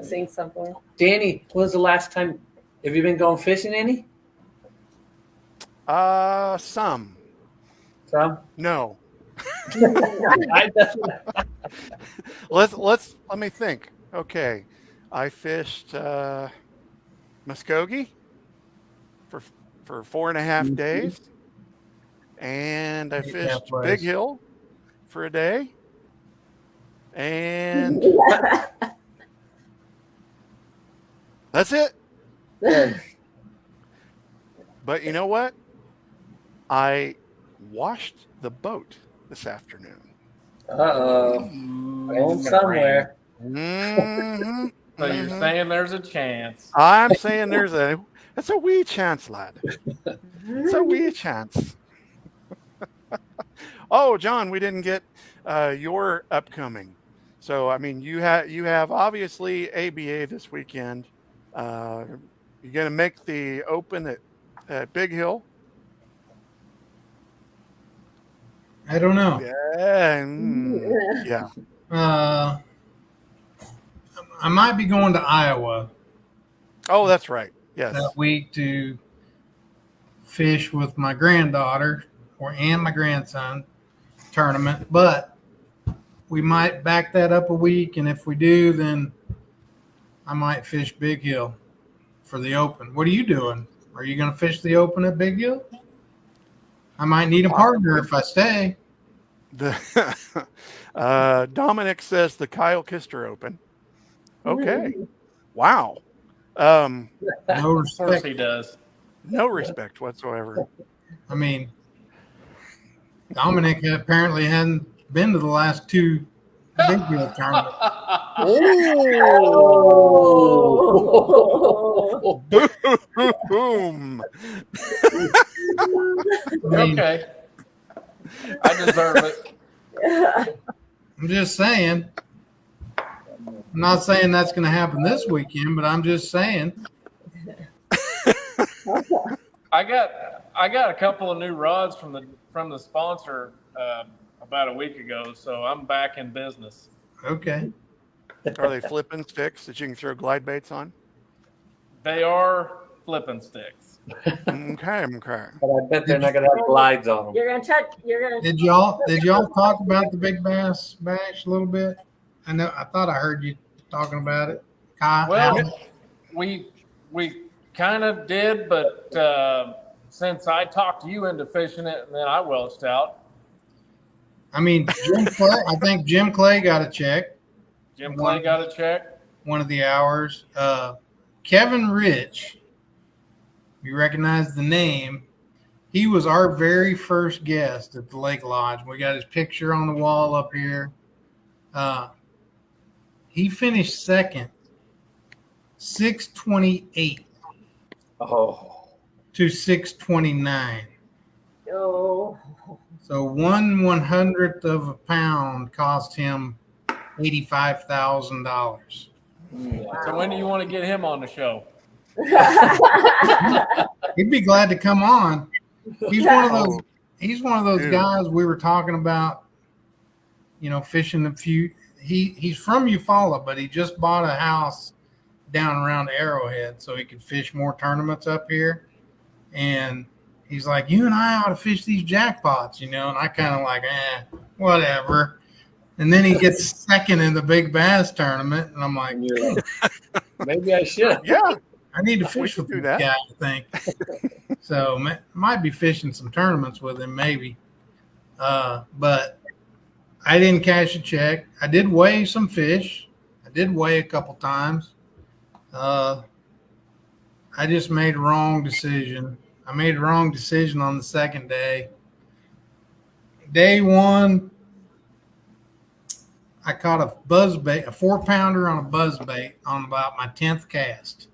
Sing something. Danny, when's the last time? Have you been going fishing any? Some. Some? No. I definitely. Let me think. Okay, I fished Muskogee for 4.5 days, and I fished Big Hill for a day, and that's it. But you know what? I washed the boat this afternoon. Going somewhere. Mhm. So you're saying there's a chance? I'm saying it's a wee chance, lad. It's a wee chance. Oh, John, we didn't get your upcoming. So, I mean, you have obviously ABA this weekend. You're going to make the open at Big Hill. I don't know. Yeah. I might be going to Iowa Oh, that's right. Yes. that week to fish with my granddaughter and my grandson tournament, but we might back that up a week, and if we do, then I might fish Big Hill for the open. What are you doing? Are you going to fish the open at Big Hill? I might need a partner if I stay. Dominic says the Kyle Kister Open. Okay. Wow. No Of course respect. he does. No respect whatsoever. I mean, Dominic apparently hadn't been to the last two Big Hill tournaments. Oh. Boom. I mean, Okay. I deserve it. I'm just saying. I'm not saying that's going to happen this weekend, but I'm just saying. I got a couple of new rods from the sponsor about a week ago, so I'm back in business. Okay. Are they flipping sticks that you can throw glide baits on? They are flipping sticks. Okay. But I bet they're not going to have glides on them. You're gonna touch. You're gonna. Did y'all talk about the Big Bass Bash a little bit? I thought I heard you talking about it. Kyle, Well, we kind of did, but since I talked you into fishing it, and then I welched out. I mean, Jim Clay. I think Jim Clay got a check. Jim Clay got a check. One of the hours. Kevin Rich. You recognize the name. He was our very first guest at the Lake Lodge. We got his picture on the wall up here. He finished second, 628 Oh, to 629. Oh, So 1/100th of a pound cost him $85,000. So when do you want to get him on the show? He'd be glad to come on. He's one of those. Oh, He's one of those dude. guys we were talking about. You know, fishing a few. He's from Eufaula, but he just bought a house down around Arrowhead so he could fish more tournaments up here. And he's like, you and I ought to fish these jackpots, you know. And I kind of like, whatever. And then he gets second in the big bass tournament, and I'm like, and you're like, maybe I should. Yeah. I need to We fish could with do this that. guy, I think. So might be fishing some tournaments with him, maybe. But I didn't cash a check. I did weigh some fish. I did weigh a couple times. I just made a wrong decision. I made a wrong decision on the second day. Day one, I caught a buzzbait, a 4-pounder on a buzzbait on about my 10th cast.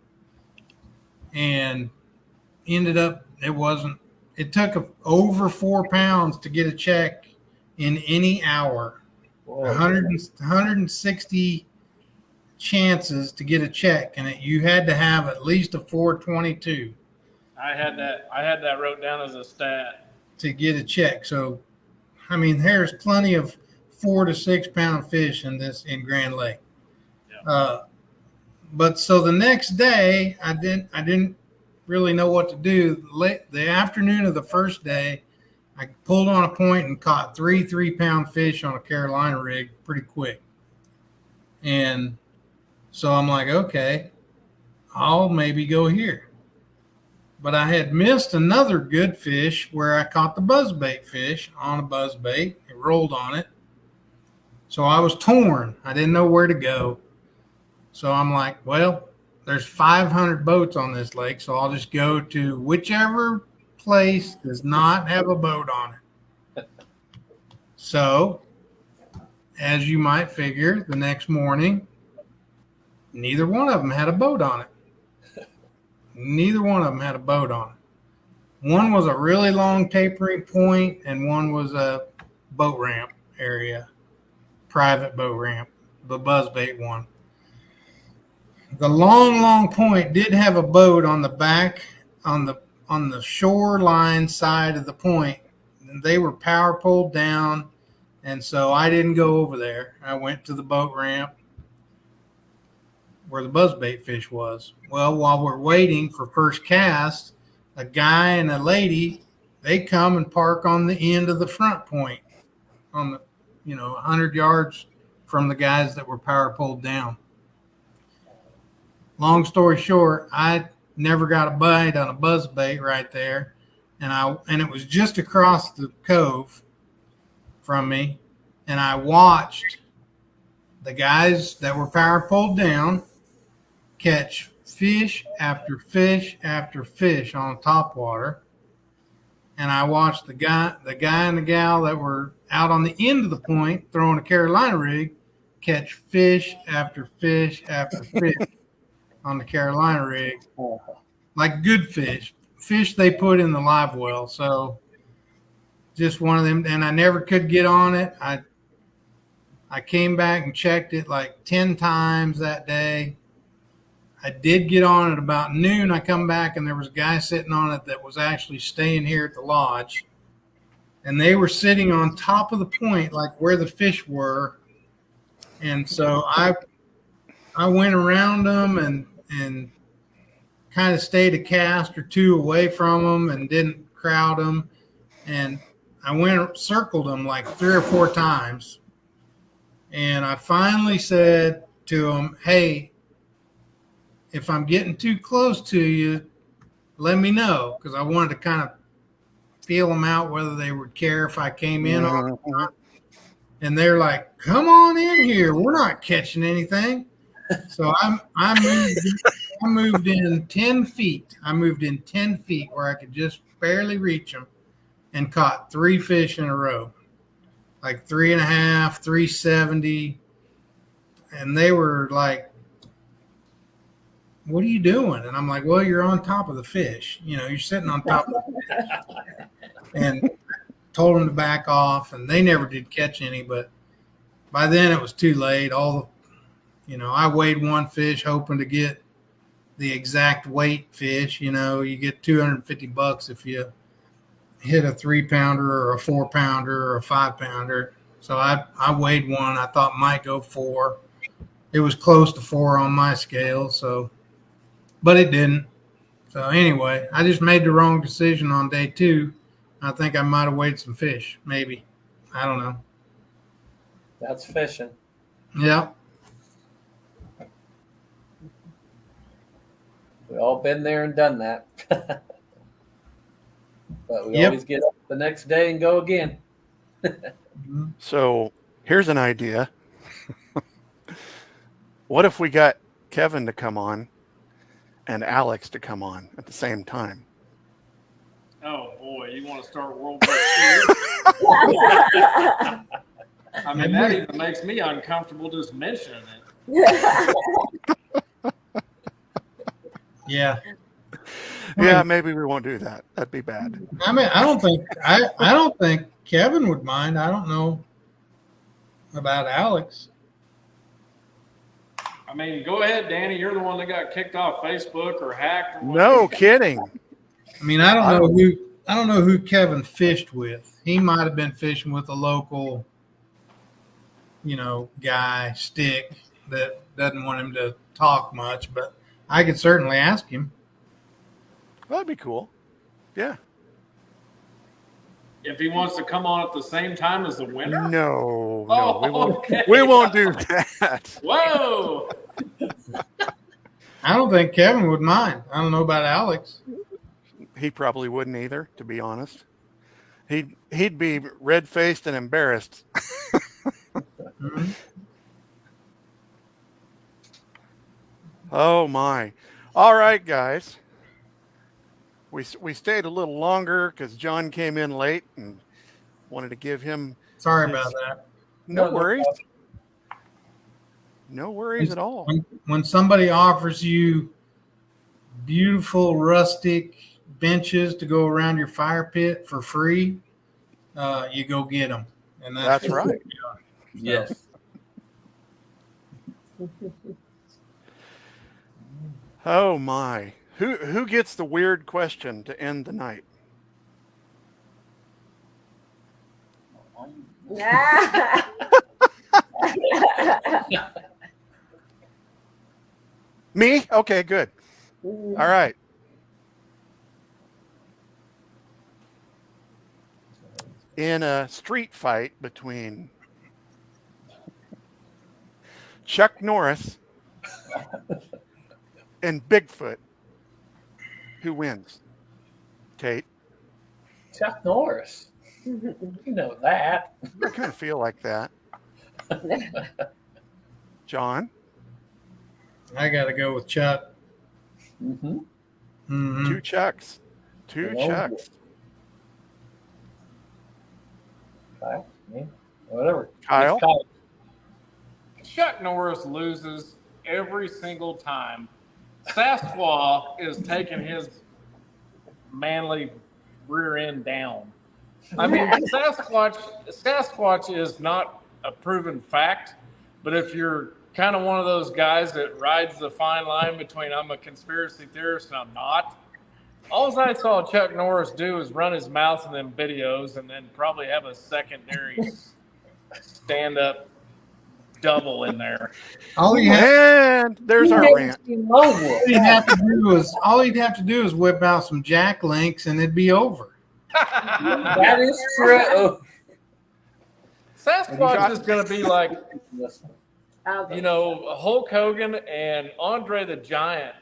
And ended up, it took over 4 pounds to get a check in any hour. 160 chances to get a check, and you had to have at least a 422 I had that wrote down as a stat. to get a check. So, I mean, there's plenty of 4 to 6 pound fish in Grand Lake. Yeah. But so the next day, I didn't really know what to do. The afternoon of the first day, I pulled on a point and caught 3 3-pound fish on a Carolina rig pretty quick. And so I'm like, okay, I'll maybe go here. But I had missed another good fish where I caught the buzzbait fish on a buzzbait. It rolled on it. So I was torn. I didn't know where to go. So I'm like, well, there's 500 boats on this lake, so I'll just go to whichever place does not have a boat on it. So, as you might figure, the next morning, neither one of them had a boat on it. Neither one of them had a boat on it. One was a really long tapering point, and one was a boat ramp area, private boat ramp, the buzzbait one. The long point did have a boat on the back, on the shoreline side of the point. And they were power pulled down, and so I didn't go over there. I went to the boat ramp where the buzzbait fish was. Well, while we're waiting for first cast, a guy and a lady, they come and park on the end of the front point, on the 100 yards from the guys that were power pulled down. Long story short, I never got a bite on a buzzbait right there, and it was just across the cove from me, and I watched the guys that were power pulled down catch fish after fish after fish on top water, and I watched the guy and the gal that were out on the end of the point throwing a Carolina rig catch fish after fish after fish on the Carolina rig, like good fish they put in the live well. So just one of them, and I never could get on it. I came back and checked it like 10 times that day. I did get on it about noon. I come back and there was a guy sitting on it that was actually staying here at the lodge, and they were sitting on top of the point, like where the fish were. And so I went around them and kind of stayed a cast or two away from them and didn't crowd them. And I circled them like 3 or 4 times. And I finally said to them, hey, if I'm getting too close to you, let me know, because I wanted to kind of feel them out, whether they would care if I came in on it or not. And they're like, come on in here. We're not catching anything. So I moved in 10 feet. I moved in 10 feet where I could just barely reach them, and caught 3 fish in a row, like 3.5, 370. and they were like, "What are you doing?" And I'm like, "Well, you're on top of the fish. You know, you're sitting on top of the fish." And told them to back off, and they never did catch any. But by then it was too late. I weighed one fish hoping to get the exact weight fish. You get $250 if you hit a 3-pounder or a 4-pounder or a 5-pounder. So I weighed one. I thought might go 4. It was close to 4 on my scale. But it didn't. So anyway, I just made the wrong decision on day 2. I think I might have weighed some fish, maybe. I don't know. That's fishing. Yeah. We all been there and done that. But we Yep. always get up the next day and go again. So here's an idea. What if we got Kevin to come on and Alex to come on at the same time? Oh boy, you want to start World War II? I mean, that even makes me uncomfortable just mentioning it. Yeah. Yeah, maybe we won't do that. That'd be bad. I mean, I don't think Kevin would mind. I don't know about Alex. I mean, go ahead, Danny. You're the one that got kicked off Facebook or hacked. Or No kidding. I mean, I don't know who Kevin fished with. He might have been fishing with a local, guy, Stick, that doesn't want him to talk much, but I could certainly ask him. That'd be cool. Yeah. If he wants to come on at the same time as the winner? No, Oh, we won't. okay. We won't do that. Whoa! I don't think Kevin would mind. I don't know about Alex. He probably wouldn't either, to be honest. He'd be red-faced and embarrassed. Mm-hmm. Oh my! All right, guys. We stayed a little longer because John came in late and wanted to give him. Sorry about that. No worries. No worries at all. When somebody offers you beautiful rustic benches to go around your fire pit for free, you go get them. And That's right. Yes. Oh my! Who gets the weird question to end the night? Me? Okay, good. All right. In a street fight between Chuck Norris and Bigfoot, who wins? Kate? Chuck Norris. You know that. I kind of feel like that. John? I got to go with Chuck. Mm-hmm. Mm-hmm. Two Chucks. Two Oh, Chucks. Kyle? Me? Whatever. Kyle? It's Kyle. Chuck Norris loses every single time. Sasquatch is taking his manly rear end down. I mean, Sasquatch is not a proven fact, but if you're kind of one of those guys that rides the fine line between I'm a conspiracy theorist and I'm not, all I saw Chuck Norris do is run his mouth in them videos and then probably have a secondary stand-up double in there. All you have, And there's our rant. all he'd have to do is whip out some jack links and it'd be over. That is true. Sasquatch is going to be like, Okay. Hulk Hogan and Andre the Giant.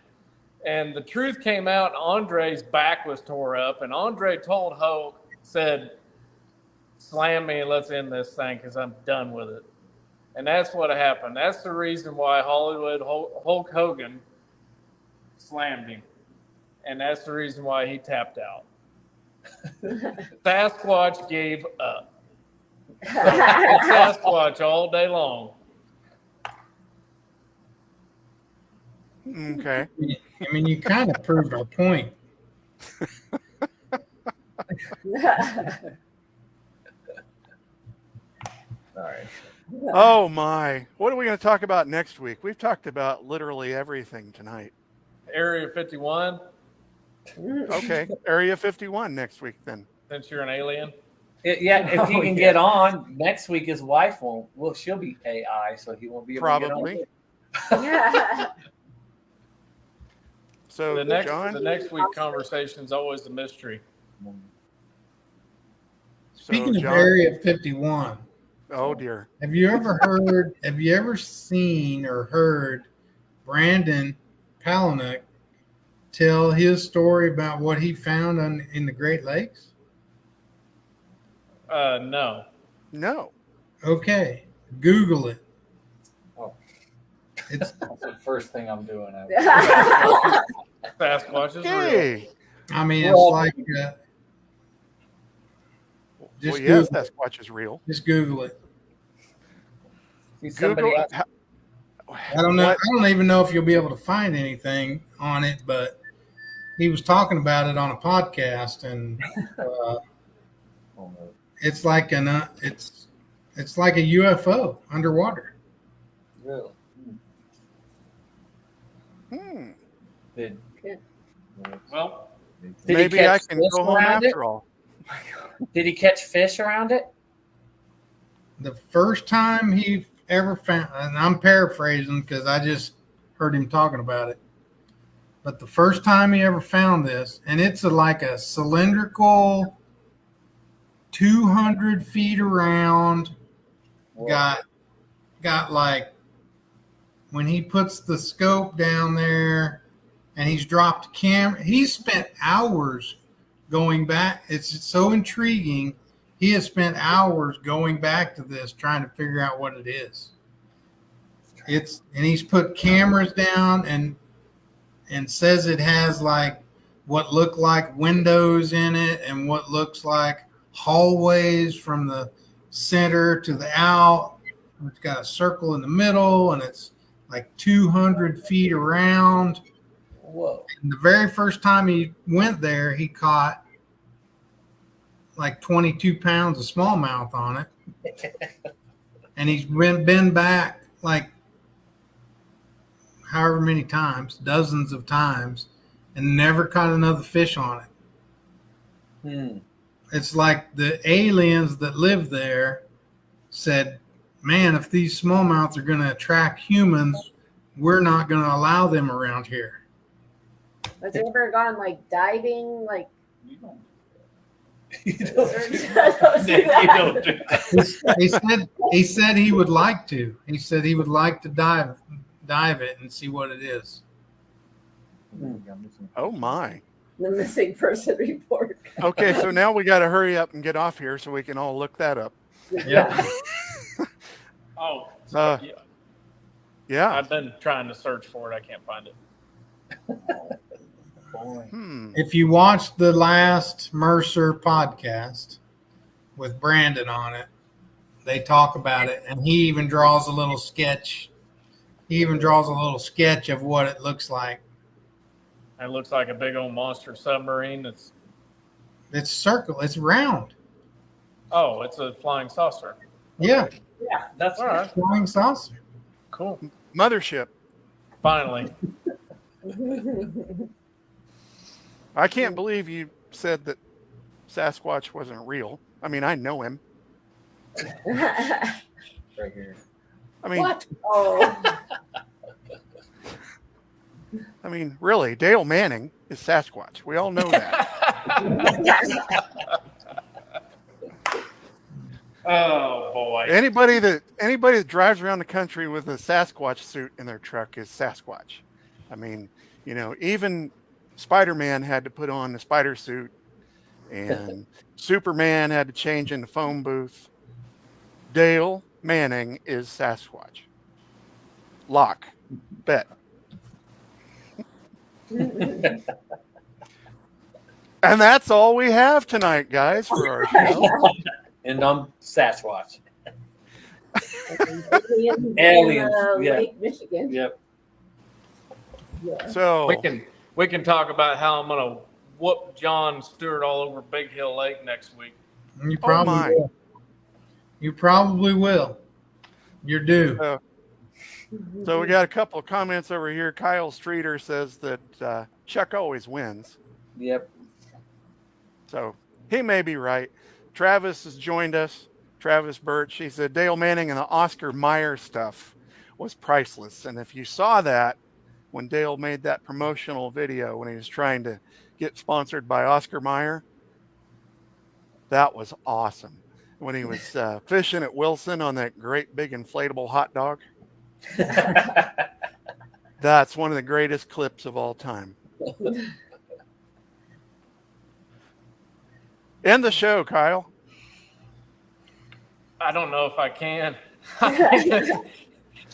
And the truth came out, and Andre's back was tore up. And Andre told Hulk, said, slam me and let's end this thing because I'm done with it. And that's what happened. That's the reason why Hollywood Hulk Hogan slammed him. And that's the reason why he tapped out. Sasquatch gave up. Sasquatch all day long. Okay. I mean, you kind of proved our point. All right. Oh my. What are we going to talk about next week? We've talked about literally everything tonight. Area 51, Okay. Area 51 next week then. since you're an alien. Yeah, if he Oh, can yeah. get on next week, his wife won't. Well, she'll be AI, so he won't be able Probably. to get on. Yeah. So, The next week conversation is always the mystery. Speaking of John, Area 51, oh dear. have you ever seen or heard Brandon Palaniuk tell his story about what he found in the Great Lakes? No. No. Okay, Google it. Oh. It's, That's the first thing I'm doing. Sasquatch is real. Hey. I mean, it's like, Well, just yes, Google, Sasquatch is real. just Google it. See, somebody Google. else. I don't know. What? I don't even know if you'll be able to find anything on it, but he was talking about it on a podcast, and it's like it's like a UFO underwater. Really? Hmm. Did, Well, Did he Maybe I catch can fish go home around it? after all. Did he catch fish around it? The first time he ever found, and I'm paraphrasing because I just heard him talking about it, but the first time he ever found this, and it's like a cylindrical, 200 feet around, got like, when he puts the scope down there and he's dropped camera, he's spent hours going back. It's so intriguing. He has spent hours going back to this, trying to figure out what it is. And he's put cameras down and says it has like what look like windows in it and what looks like hallways from the center to the out. It's got a circle in the middle, and it's like 200 feet around. Whoa. And the very first time he went there, he caught like 22 pounds of smallmouth on it. And he's been back like however many times, dozens of times, and never caught another fish on it. It's like the aliens that live there said, man, if these smallmouths are going to attract humans, we're not going to allow them around here. Has he ever gone like diving? Like you don't. You don't do Nick, you don't do that. He said he would like to. He said he would like to dive it and see what it is. Oh my. the missing person report. Okay, so now we got to hurry up and get off here so we can all look that up. Yeah. Oh, Uh, yeah. Yeah. I've been trying to search for it. I can't find it. If you watched the last Mercer podcast with Brandon on it, they talk about it, and he even draws a little sketch. He even draws a little sketch of what it looks like. It looks like a big old monster submarine. It's circle. It's round. Oh, it's a flying saucer. Yeah, Yeah, that's All right. flying saucer. Cool. Mothership. Finally. I can't believe you said that Sasquatch wasn't real. I mean, I know him. Right here. I mean, what? Oh, I mean, really, Dale Manning is Sasquatch. We all know that. Oh boy. Anybody that drives around the country with a Sasquatch suit in their truck is Sasquatch. I mean, you know, even Spider-Man had to put on the spider suit, and Superman had to change in the phone booth. Dale Manning is Sasquatch. Lock. Bet. And that's all we have tonight, guys, for our show. And I'm Sasquatch. aliens, Aliens, in, yeah. Lake Michigan. Yep. So we can talk about how I'm gonna whoop John Stewart all over Big Hill Lake next week. You probably my. will. You probably will. You're due. So we got a couple of comments over here. Kyle Streeter says that Chuck always wins. Yep. So he may be right. Travis has joined us. Travis Birch. He said Dale Manning and the Oscar Mayer stuff was priceless. And if you saw that when Dale made that promotional video when he was trying to get sponsored by Oscar Mayer, that was awesome. When he was fishing at Wilson on that great big inflatable hot dog. That's one of the greatest clips of all time. End the show, Kyle. I don't know if I can.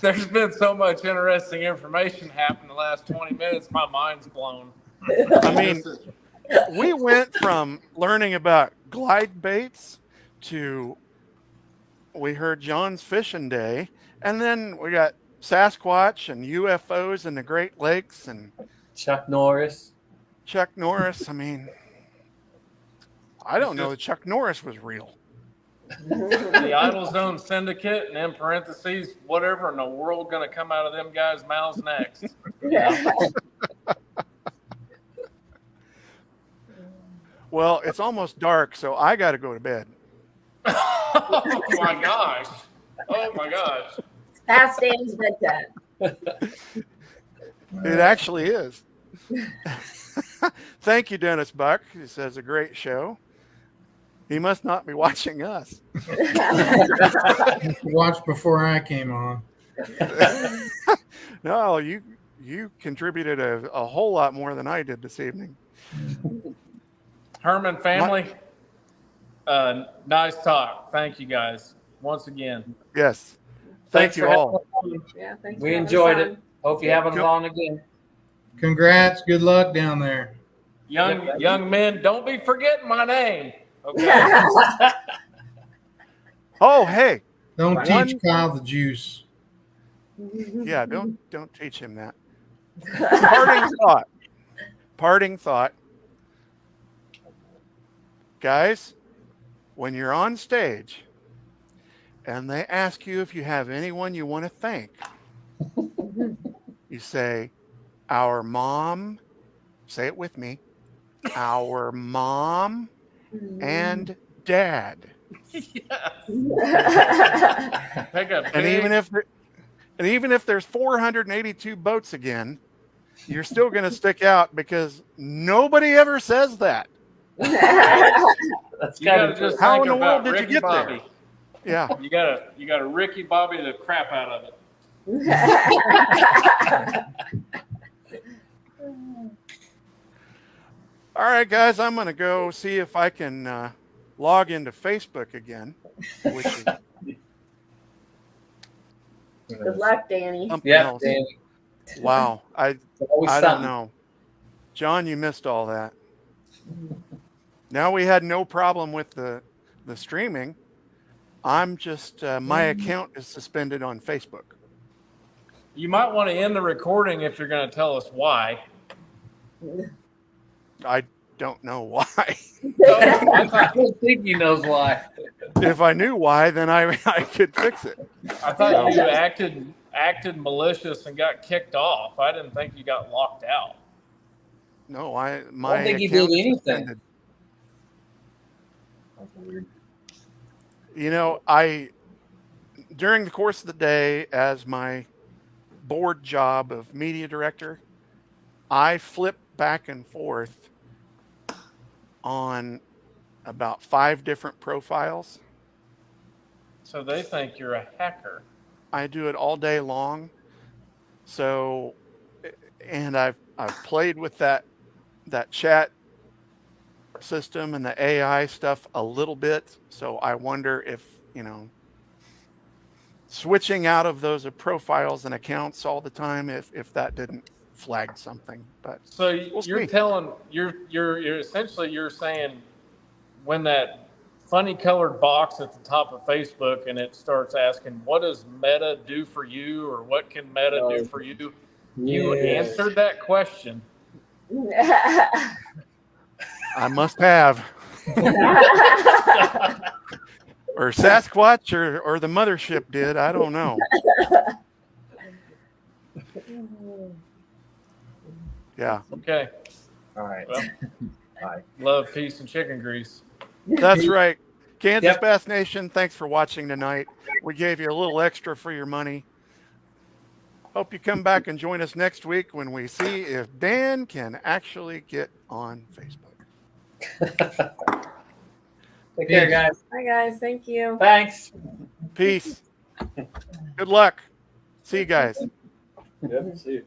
There's been so much interesting information happen the last 20 minutes. My mind's blown. I mean, we went from learning about glide baits to we heard John's fishing day, and then we got Sasquatch and UFOs in the Great Lakes and Chuck Norris. I mean, I don't know that Chuck Norris was real. The Idle Zone Syndicate, and in parentheses, whatever in the world going to come out of them guys' mouths next. Well, it's almost dark, so I got to go to bed. Oh my gosh. Oh my gosh. Past Danny's bedtime. It actually is. Thank you, Dennis Buck. He says a great show. He must not be watching us. Watched before I came on. No, you contributed a whole lot more than I did this evening. Herman family, nice talk. Thank you guys once again. Yes. Thank you all. Yeah, thanks We for enjoyed having it. Hope you have us on again. Congrats. Good luck down there. Young men, don't be forgetting my name. Okay. Oh, hey. Don't teach Kyle the juice. Yeah, don't teach him that. Parting thought. Guys, when you're on stage and they ask you if you have anyone you want to thank, you say, our mom, say it with me, our mom and dad. And even if there's 482 boats again, you're still going to stick out because nobody ever says that. That's You gotta just How think in the about world did you Ricky get Bobby. there? Yeah. You gotta Ricky Bobby the crap out of it. All right, guys, I'm going to go see if I can log into Facebook again, which is Good luck, Danny. something Yeah, else. Danny. Wow. I Always don't something. know. John, you missed all that. Now we had no problem with the streaming. I'm just, my account is suspended on Facebook. You might want to end the recording if you're going to tell us why. I don't know why. I don't think he knows why. If I knew why, then I could fix it. I thought you acted malicious and got kicked off. I didn't think you got locked out. No, I my don't think he account did is anything. suspended. You know, during the course of the day, as my board job of media director, I flip back and forth on about 5 different profiles. So they think you're a hacker. I do it all day long. So, and I've played with that chat system and the AI stuff a little bit. So I wonder if, switching out of those profiles and accounts all the time, if that didn't flag something. But So we'll you're see. telling you're essentially you're saying when that funny colored box at the top of Facebook and it starts asking what does Meta do for you or what can Meta do for you, You Yes. answered that question. I must have. Or Sasquatch or the mothership did. I don't know. Yeah, Okay. All right. Well, Bye. love, peace, and chicken grease. that's right. Kansas Yep. Bass Nation, thanks for watching tonight. We gave you a little extra for your money. Hope you come back and join us next week when we see if Dan can actually get on Facebook. Take care, guys. Hi guys, thank you. Thanks. Peace. Good luck. See you guys. Yep. See you.